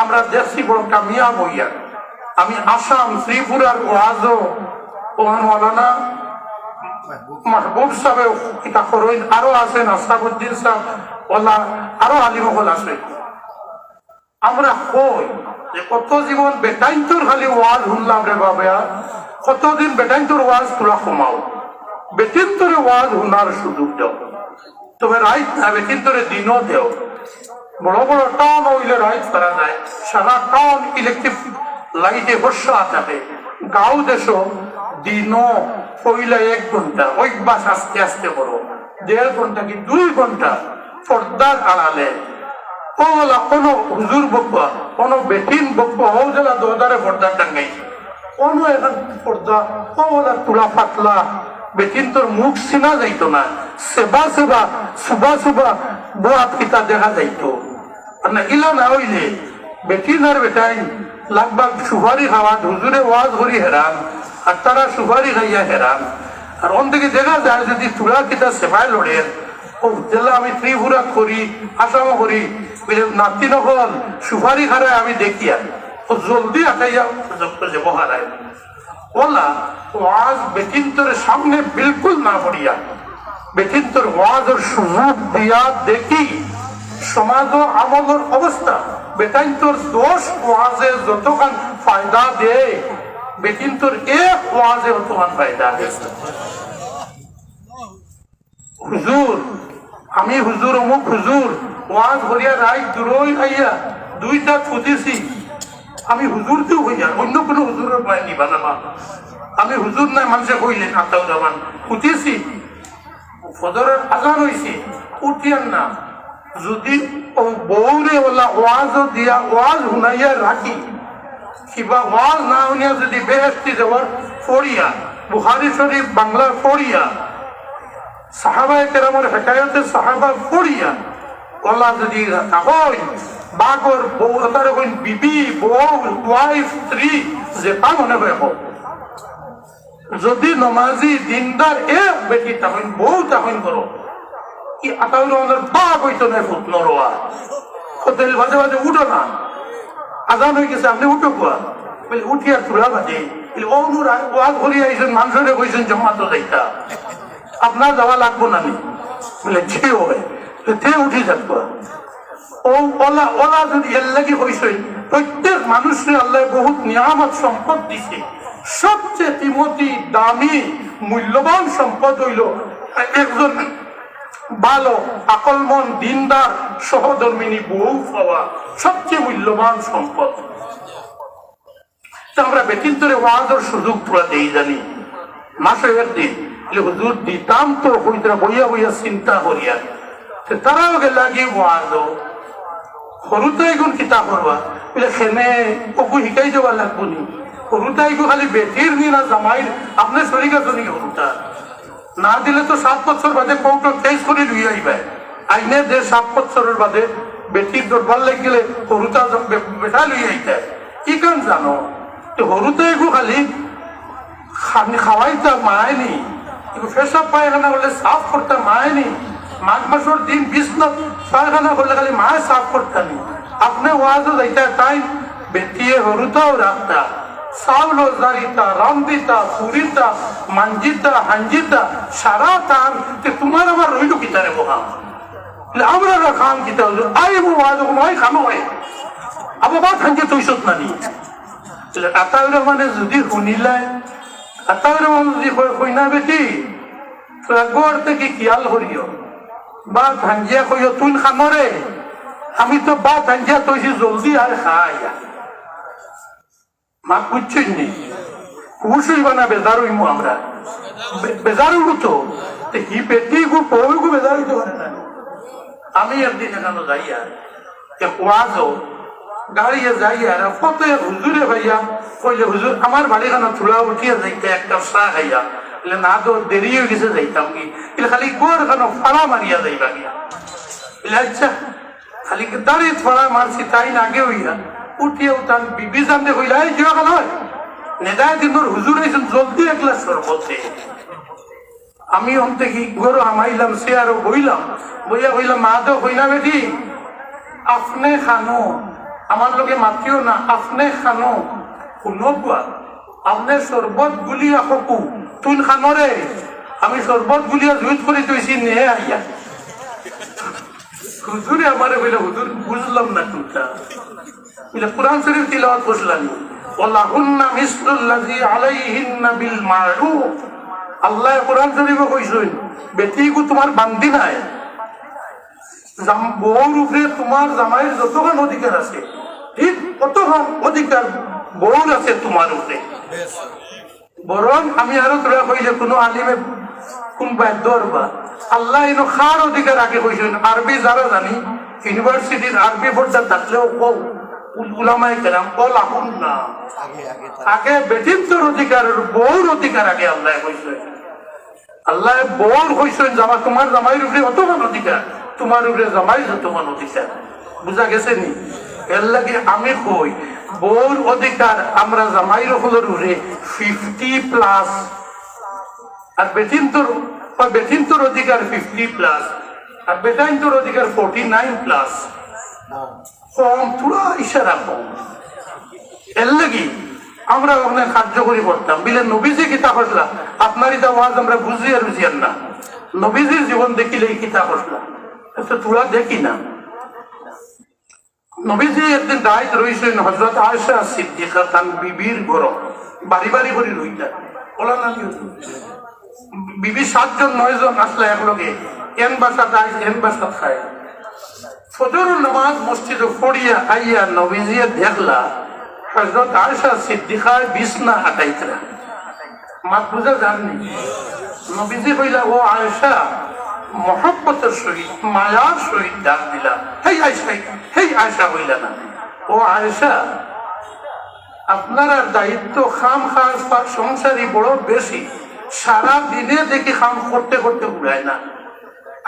আমরা দেখছি বড় কামিয়াব হইয়া। আমি আসাম ত্রিপুরার ওয়াজও ওহান মৌলানা মাহবুব সাহেব এটা করইন, আরো আছেন আসাবুদ্দিন সাহেব ওলা আরো আলিম হল আছে। আমরা কই যে কত জীবন বেটাইন্তর খালি ওয়াজ শুনলাম রে বাবা, কতদিন বেটাইন্তর ওয়াজ তোরা কমাও, বেটিন্তরে ওয়াজ শুনার সুযোগ দাও। তবে রাইট না, বেটিন্তরে দিনও দেও। বড় বড় টাউন হইলে রাইট করা যায়, সারা টাউন ইলেকট্রিক লাইটে বসা থাকে। গাঁও দেশ দিনও পইলে 1 ঘন্টা, অভ্যাস আস্তে আস্তে করো, 1.5 ঘন্টা কি 2 ঘন্টা পর্দার আড়ালে ওলা কোনো হুজুর বকুয়া, কোনো বেটিন বকুয়া ও জেলা দোদারে পর্দা টাঙ্গাই, কোনো এখন পর্দা ওলা তুলা পাতলা বেটিন তোর মুখ চিনা যাইতো না, সেবা সেবা সুবা সুবা বোয়াত কিতা দেখা যাইতো না। ইলা না হইলে বেটিন আর বেটাই লাগবাগ সুপারি খাওয়া, হুজুরে ওয়াজ করি হেরান আর তারা সুপারি খাইয়া হেরান। আর অন থেকে দেখা যায় যদি তুলা কিতা সেবায় লড়ে ও জেলা আমি ত্রিপুরা করি, আসামও করি, নাতি নকল সুপারি খারায় আমি দেখি আর ও জলদি আটাইয়া বহারায় ওলা ওয়াজ বেটিন্তর সামনে বিলকুল না পড়িয়া বেটিন্তর ওয়াজের সুযোগ দিয়া দেখি সমাজ ও আমলের অবস্থা। বেটাইন্তর দোষ ওয়াজে যতখান ফায়দা দেয়, বেটিন্তর এক ওয়াজে অতখান ফায়দা দেয়। হুজুর আমি হুজুর অমুক হুজুর ওয়াজ করিয়া রাই দূরই আইয়া 2টা ফুটিছি, আমি হুজুর তো হইয়া অন্য কোনো হুজুরের পায় নিবা না। আমি হুজুর নাই মানুষে কইলেন আতাউর রহমান ফুটিছি, ফজরের আজান হইছে, উঠিয়ান না। যদি ও বউরে ওলা ওয়াজ দিয়া ওয়াজ শুনাইয়া রাখি, কিবা ওয়াজ না শুনিয়া যদি বেহেশতি যাওয়ার পড়িয়া বুখারী শরীফ বাংলা পড়িয়া সাহাবায়ে কেরামের হেকায়েতে সাহাবা পড়িয়া ওলা যদি হয় বাগর বউ তার কইন বিবি বউ ওয়াইফ স্ত্রী যে তা মনে হয় হোক, যদি নমাজি দিনদার এক বেটি তখন বউ তখন করো কি আতাউর রহমানের বাঘ হইতো না ফুট নরোয়া হোটেল বাজে বাজে উঠো না, আজান হয়ে গেছে আপনি উঠো কোয়া বলে উঠি আর তুলা বাজে অনুরা ওয়াজ ঘুরি আইসেন মানুষরে কইছেন জমাতো যাইতা আপনার যাওয়া লাগবো না নি বলে যে হয় তে উঠি যাক ও ওলা ওলা যদি এর লাগি হইছে। প্রত্যেক মানুষের আল্লাহ বহুত নিয়ামত সম্পদ দিছে, সবচেয়ে কিমতি দামি মূল্যবান সম্পদ হইল একজন ভালো আকলমন দিনদার সহধর্মিনী বউ পাওয়া, সবচেয়ে মূল্যবান সম্পদ। আমরা বেটিন্তরে ওয়াজের সুযোগ পুরা দেই জানি মাসে একদিন হুজুর দিতাম তো হইতরা বইয়া বইয়া চিন্তা করিয়া তারাও গেলাগি ওয়াজ সৰুতাই গুণ কিতা করবা বলে সেনে ওকু শিকাই যাবা লাগবো নি, সৰুতাই গু খালি বেটির নি না জামাইর আপনি শরীর আছো নি সৰুতা না দিলে তো 7 বছর বাদে কৌটো কেস করে লুই আইবা আইনে যে 7 বছরের বাদে বেটির দরবার লাগিলে সৰুতা বেটা লুই আইতা কি কারণ জানো তো সৰুতাই গু খালি খাওয়াইতা মায়নি, পেশাব পায়খানা করলে সাফ করতে মায়নি, মাঘ মাসের দিন 20 পায়খানা করলে খালি মায় সাফ করতানি। আপনি ওয়াজও যাইতা তাই বেটিয়ে হরুতাও রাখতা চাউল জারিতা রান্দিতা পুরিতা মাঞ্জিতা হাঞ্জিতা সারা তার তোমার আমার রইল কিতারে বহা আমরা খাম কিতা হল আইব ওয়াজ নয় খানো হয় আবার বাদ হাঞ্জে তৈসত নানি আতাউর রহমানে যদি শুনিলাই আতাউর রহমান যদি কইনা বেটি গড় থেকে খেয়াল করিও বা ধাঞ্জিয়া কইও তুই খানরে আমি তো বা ধাঞ্জিয়া তৈছি জলদি আর খাই মা বুঝছেন নি হুশ হইবা না বেজার হইমু আমরা বেজার হইব তো হি পেটি গু পই গু বেজার হইতে পারে না। আমি একদিন এখানে যাইয়া ওয়াজও গাড়িয়ে যাইয়া কত হুজুরে ভাইয়া কইলে হুজুর আমার বাড়িখানা চুলা উঠিয়া যাইতে একটা চা খাইয়া না তো দেরি হয়ে গেছে যাইতাম কি খালি গোর কেন ফাড়া মারিয়া যাইবা গিয়া আচ্ছা খালি দাঁড়িয়ে ফাড়া মারছি তাই না আগে হইয়া উঠিয়ে উঠান বিবি জানতে কইলা এই জিয়া গেল নেদায় দিনর হুজুর আইসেন জলদি একলা সরবতে আমি অন্তে কি গরু হামাইলাম সে আরো বইলাম বইয়া বইলাম মা তো কইনা বেটি আপনি খানো আমার লোকে মাতিও না আপনি খানো শুনো কোয়া আপনি শরবত গুলিয়া খকু তুই খানরে আমি শরবত গুলিয়া জুইত করে তৈছি নে আইয়া হুজুরে আমারে বলে হুজুর বুঝলাম না কোনটা বলে কোরআন শরীফ তিলাওয়াত করলাম ওয়ালাহুন্না মিসলুল্লাযী আলাইহিন্না বিল মারুফ আল্লাহ কোরআন শরীফে কইছেন বেটিগু তোমার বান্দি নাই বউর উপরে তোমার জামাইয়ের যতক্ষণ অধিকার আছে ঠিক কতক্ষণ অধিকার বউর আছে তোমার উপরে বরং আমি আরো তোরা কইলে কোনো আলিমে কোন বাদ্যরবা আল্লাহ এনো খার অধিকার আগে কইছেন আরবি যারা জানি ইউনিভার্সিটির আরবি পড়তে থাকলেও কও উলামায়ে কেরাম কল আহুন না আগে বেটির তোর অধিকার বউর অধিকার আগে আল্লাহ কইছেন আল্লাহ বউর কইছেন জামা তোমার জামাইয়ের উপরে অতমান অধিকার তোমার উপরে জামাই যতমান অধিকার বুঝা গেছে নি এর লাগে আমি কই বউর অধিকার আমরা জামাইর হলোর উপরে 50+ আর বেটিন তোর অধিকার 50+ আর বেটাইন তোর অধিকার 49+। কম পুরা ইশারা কম এর লাগি আমরা ওখানে কার্যকরী করতাম বিলে নবীজি কিতাব হসলা আপনার এটা ওয়াজ আমরা বুঝি আর বুঝিয়ান না নবীজির জীবন দেখিলে এই কিতাব হসলা তোরা দেখি না নবীজি একদিন দায়িত্ব রয়েছেন হযরত আয়েশা সিদ্দিকা তান বিবির ঘর বাড়ি বাড়ি করে রইতা ওলা না বিবি 7 জন 9 জন আসলে একলগে এন বাসা দায় এন বাসা খায় ফজরের নামাজ মসজিদে পড়িয়া আইয়া নবীজি দেখলা হযরত আয়েশা সিদ্দিকা বিছনা হাঁটাইতরা মাত বুঝা জাননি নবীজি কইলা ও আয়েশা মহব্বতের সহিত মায়ার সহিত ডাক দিলা হেই আয়েশা হইলা না ও আয়েশা আপনার দায়িত্ব খাম খাস সংসারই বড় বেশি সারা দিনে দেখি খাম করতে করতে উড়ায় না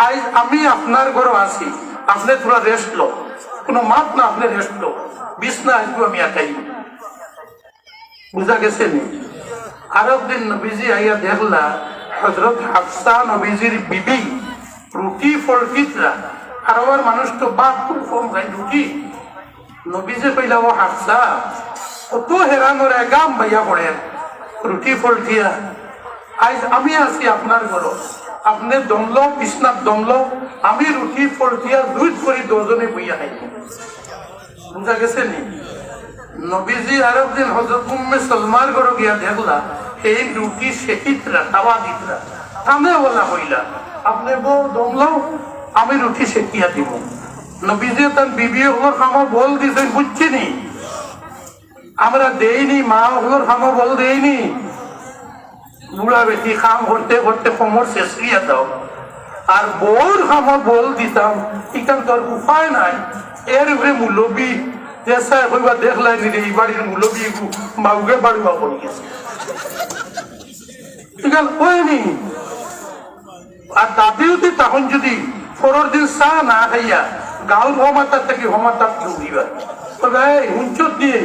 আজ আমি আপনার ঘরে আছি আপনি তোরা রেস্ট লো কোনো মাত না আপনি রেস্ট লো বিছনা আসবো আমি একাই বুঝা গেছে নি আর একদিন নবীজি আইয়া দেখলা হযরত হাফসা নবীজির বিবি রুটি ফলকিতরা আর আমার মানুষ তো বাপ খুব কম খায় রুটি নবীজি কইলা ও হাফসা কত হেরান ওরা গাম ভাইয়া পড়েন রুটি ফলকিয়া আজ আমি আছি আপনার ঘর আপনি দমলো বিছনাথ দমলো আমি রুটি ফলকিয়া দুই করে দুজনে বইয়া খাই বুঝা গেছে নি নবীজি আর একদিন হযরত উম্মে সালমার ঘরে গিয়া দেখলা এই রুটি সেকিতরা তাওয়া দিতরা থামে বলা হইলা আপনি বউ দমলো আমি রুটি সেকিয়া দিব নবীজি তার বিবি ওগুলোর খামো বল দিছেন বুঝছিনি আমরা দেইনি মা ওগুলোর খামো বল দেইনি বুড়া বেটি খাম করতে করতে কোমর শেষিয়া দাও আর বউর খামো বল দিতাম এখান তোর উপায় নাই এর উপরে মুলবি দেশা কইবা দেখলাই নি এই বাড়ির মুলবি মাউকে বাড়িবা পড়ে গেছে হয়নি আর দাদিওতে তখন যদি পরের দিন চা না খাইয়া গাঁর হমাতার থেকে হমাতার দৌড়িবা তবে হুঞ্চত দিয়ে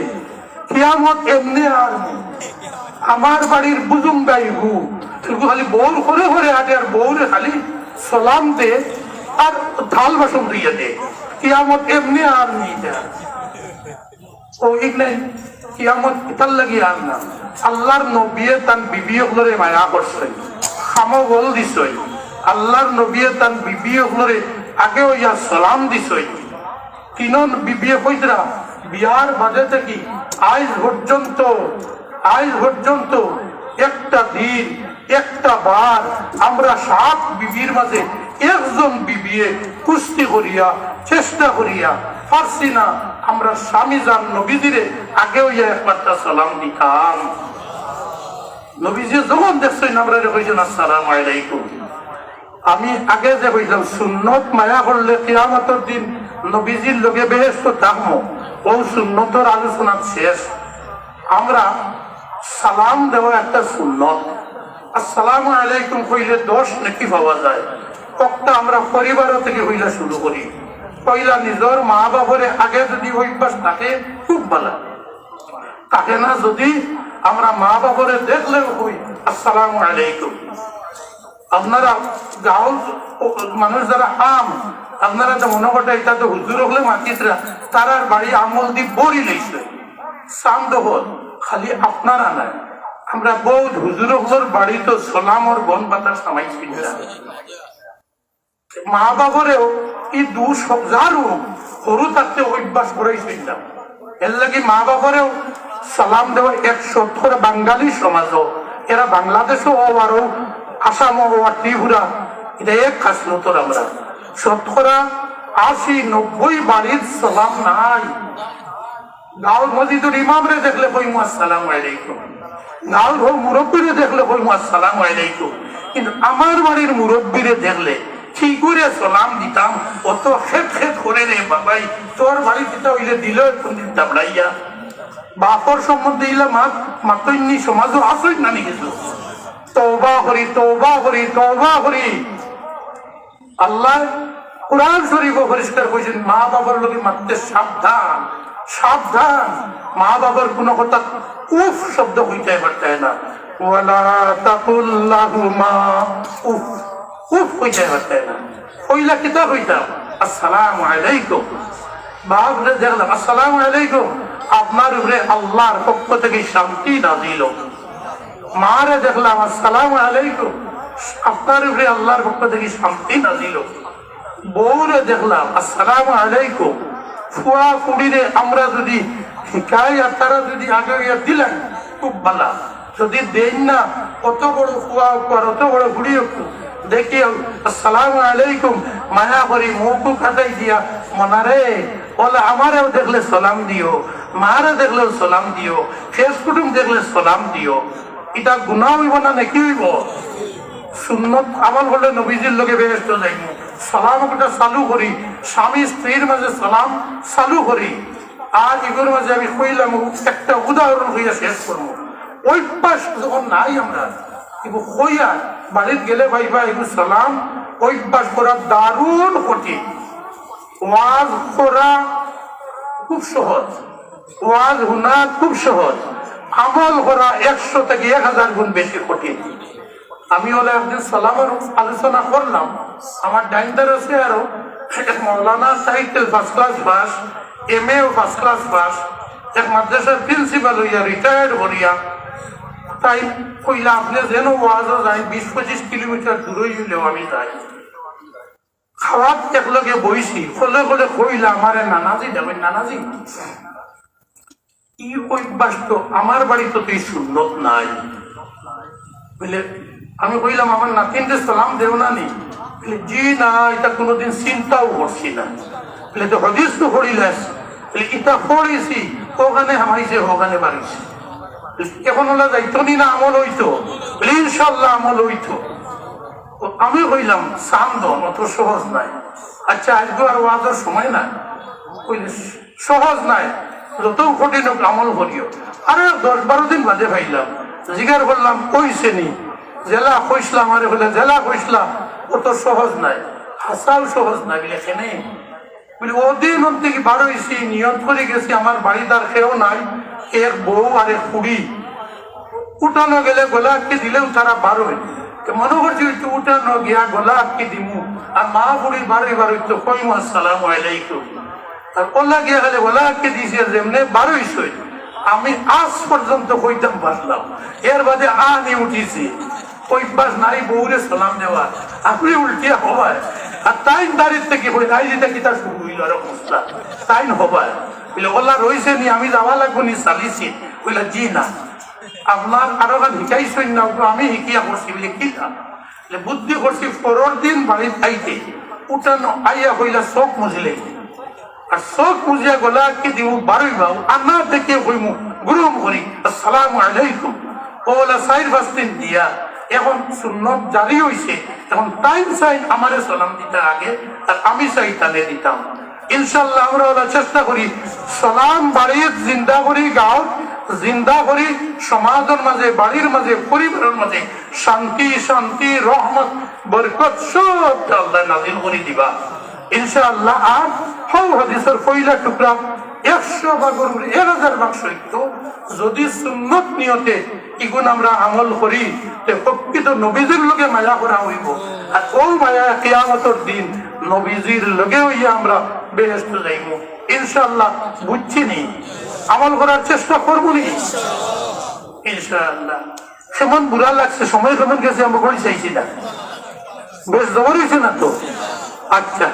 কিয়ামত এমনি আর আমার বাড়ির বুজুম গাইবু খালি বউর করে করে আটে আর বউরে খালি সালাম দে আর ঢাল বাসন দিয়ে দে কিয়ামত এমনি আর নেই ও ইগলাই কিয়ামত ইতার লাগি আর না আল্লাহর নবিয়ে তান বিবি হলরে মায়া করছে খামো বল দিছই আল্লাহর নবিয়ে তান বিবি হলরে আগে ইয়া সালাম দিছই তিনন বিবি কইতরা বিয়ার বাদে থেকে আজ পর্যন্ত একটা দিন একটা বার আমরা 7 বিবির মাঝে একজন বিবিয়ে কুস্তি করিয়া চেষ্টা করিয়া পারছি না আমরা স্বামী যান নবীজিরে আগেও একবারটা সালাম দিতাম নবীজি যখন দেখছেন আমরা কইছেন আসসালামু আলাইকুম আমি আগে যে কইলাম সুন্নত মায়া করলে কিয়ামতের দিন নবীজির লগে বেহেশত থাকবো ও সুন্নতের আলোচনা শেষ আমরা সালাম দেওয়া একটা সুন্নত আসসালামু আলাইকুম কইলে 10 নেকি পাওয়া যায় একটা আমরা পরিবার থেকে হইলা শুরু করি পয়লা নিজের মা বাবারে আগে যদি অভ্যাস থাকে খুব ভালো থাকে না যদি আমরা মা বাবারে দেখলে হই আসসালামু আলাইকুম আপনারা গাঁও মানুষ যারা আপনারা তো মনে করতে এটা তো হুজুর হলে মাতিসরা তারার বাড়ি আমল দি বড়ি লইছে চান্দ হল খালি আপনারা নাই আমরা বহুত হুজুর হলোর বাড়ি তো সালামর বন বাতাস সামাইছি মা বাবারেও এই দোষ যারও সরু থাকতে অভ্যাস করাইছেন না। এর লাগে মা বাবারেও সালাম দেওয়া 100 বাঙালি সমাজও, এরা বাংলাদেশও আরো আসাম ও ত্রিপুরা, এটা এক খাসলতর আমরা 80-90 বাড়ির সালাম নাই। গাঁও মসজিদের ইমামরে দেখলে কইমু আসসালামু আলাইকুম, গাঁও মুরব্বীরে দেখলে কইমু আসসালামু আলাইকুম, কিন্তু আমার বাড়ির মুরব্বীরে দেখলে কি করে সালাম দিতাম, অত খেত খেত করে রে বাবাই তোর বাড়ি দিতে হইলে দিল কোনদিন তাবড়াইয়া বাপর সম্বন্ধে ইলা মাতইনি সমাজও আসই না কিছু। তওবা করি, তওবা করি, তওবা করি। আল্লাহ কুরআন শরীফ পরিষ্কার করেছেন, মা বাবার লোকে মারতে সাবধান, সাবধান। মা বাবার কোন কথা উফ শব্দ হইতে পারতে না, ওয়ালা তাকুল লাহুমা উফ, উফ হইতে পারতে না। কইলা কিতা হইতাম আসসালামু আলাইকুম, বাপরে দেখলাম আসসালামু আলাইকুম, আপনার উপরে আল্লাহর পক্ষ থেকে শান্তি নাযিল হোক। মারে দেখলাম আসসালামু আলাইকুম, আপনার উপরে আল্লাহর পক্ষ থেকে শান্তি নাযিল হোক। বউরে দেখলাম আসসালামু আলাইকুম। ফুয়া কুড়িরে আমরা যদি শিখাই আর তারা যদি আগে দিলেন খুব ভালো, যদি দেন না অত বড় ফুয়া আর অত বড় বুড়ি দেখি আসসালামু আলাইকুম মায়া করি মুখ খাটাই দিয়া মনারে বলে আমারেও দেখলে সালাম দিও, মারে দেখলেও সালাম দিও, শেষ কুটুম দেখলে সালাম দিও। এটা গুনাহ হইব না নাকি হইব? সুন্নত আমল হলে নবীজির লোকে বেহেশত যাইব। সালাম একটা চালু করি, স্বামী স্ত্রীর মাঝে সালাম চালু করি। আর এগুলোর মাঝে আমি কইলাম একটা উদাহরণ হইয়া শেষ করবো। অভ্যাস যখন নাই আমরা এগুলো কইয়া বাড়ির গেলে ভাইবা এগুলো সালাম অভ্যাস করা দারুণ কঠিন। ওয়াজ করা খুব সহজ, ওয়াজ শোনা খুব সহজ, আমল করা 100 থেকে 1000 গুণ বেশি কঠিন। আমি হলে একদিন সালামের আলোচনা করলাম, আমার ডাইন্ডার আছে আরো মৌলানা সাহিত্যের first class pass, MA first class pass, এক মাদ্রাসার প্রিন্সিপাল হইয়া রিটায়ার্ড করিয়া। তাই কইলা আপনি যেন ওয়াজও যাই 20-25 কিলোমিটার দূরে হইলেও আমি যাই। খাওয়ার একলগে বইছি, ফলে ফলে কইলা আমার নানাজি যাবেন, নানাজি কি অভ্যাস তো আমার বাড়িতে তো এই সুন্নত নাই। বলে আমি কইলাম আমার নাতিনদের সালাম দেও না নি? জি না, এটা কোনোদিন চিন্তাও করছি না। বলে তো হদিস তো পড়িলাস? এটা পড়েছি, ওখানে হামাইছে ওখানে বাড়িছে। এখন ওলা যাইতো নি না আমল হইতো? ইনশাল্লাহ আমল হইতো। আমি কইলাম সামদন অত সহজ নাই। আচ্ছা আজকে আর ওয়াজের সময় নাই, কইলে সহজ নাই, যত কঠিন আমল করিও। আরে 10-12 দিন বাদে ভাইলাম, জিজ্ঞাসা করলাম কইছে নি? জেলা কইসলাম, আরে বলে জেলা কইসলাম, অত সহজ নাই, হাসাল সহজ নাই। বলে কেনে? বলে ওদিন থেকে বার হয়েছি, নিয়ত করে গেছি আমার বাড়িদার কেউ নাই, এক বউ আর এক কুড়ি। উঠানো গেলে গোলা আটকে দিলেও তারা বারোয়, মনে করছি একটু উঠানো গিয়া গোলা আটকে দিমু, আর মা বুড়ির বারোই তো কইমু আসসালামু আলাইকুম। আর ওলা গিয়া গেলে গোলা আটকে দিয়েছে যেমনি বারোইশই। আমি আজ পর্যন্ত কইতাম পারলাম, এর বাদে আনি উঠিছি। অভ্যাস নাই বউরে সালাম দেওয়া, আপনি উল্টিয়া হবায়। আর তাই দাঁড়িয়ে থেকে কই নাই যেটা কি তার শুরু হইল অবস্থা, তাই হবায়। বলে ওলা রয়েছে নি, আমি যাওয়া লাগবো নি চালিছি? বললা জি না, আপনার আরো গান শিখাইছেন না? আমি শিখিয়া করছি। বলে কি বুদ্ধি করছি, পরের দিন বাড়ির আইতে উঠানো আইয়া কইলা চোখ মুজিলে, আর চোখ মুজিয়া গলা কি দিব বারোই বাবু আন্না দেখে কইমু গুরুম করি আসসালামু আলাইকুম। ওলা 4-5 দিন দিয়া এখন সুন্নত জারি হইছে। এখন টাইম চাই আমারে সালাম দিতে আগে, আর আমি চাই তালে দিতাম। ইনশাল্লাহ আমরা ওলা চেষ্টা করি সালাম বাড়ির জিন্দা করি, গাঁও জিন্দা করি, সমাজের মাঝে, বাড়ির মাঝে, পরিবারের মাঝে শান্তি শান্তি রহমত বরকত সব আল্লাহ নাজিল করে দিবা ইনশাআল্লাহ। আর হও হাদিসের পয়লা টুকরা 100 ভাগের 1000 ভাগ সত্য। যদি সুন্নত নিয়তে ইগুণ আমরা আমল করি, প্রকৃত নবীজির লগে মায়া করা হইব। আর ও মায়া কিয়ামতের দিন নবীজির লগে হইয়া আমরা বেহেশত যাইব ইনশাআল্লাহ। বুঝছি নি? আমল করার চেষ্টা করবো নি ইনশাআল্লাহ। সেমন বুড়া লাগছে, সময় কেমন গেছে আমরা করে চাইছি না, বেশ জবর হয়েছে না তো? আচ্ছা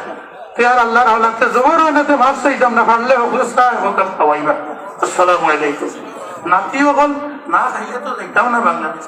আর আল্লাহর আওলাদকে জবর আনাতে মাফ চাইতাম না পারলে খাওয়াইবা। আসসালামু আলাইকুম। নাতিও হল না খাইলে তো দেখতাম না বাংলাদেশ।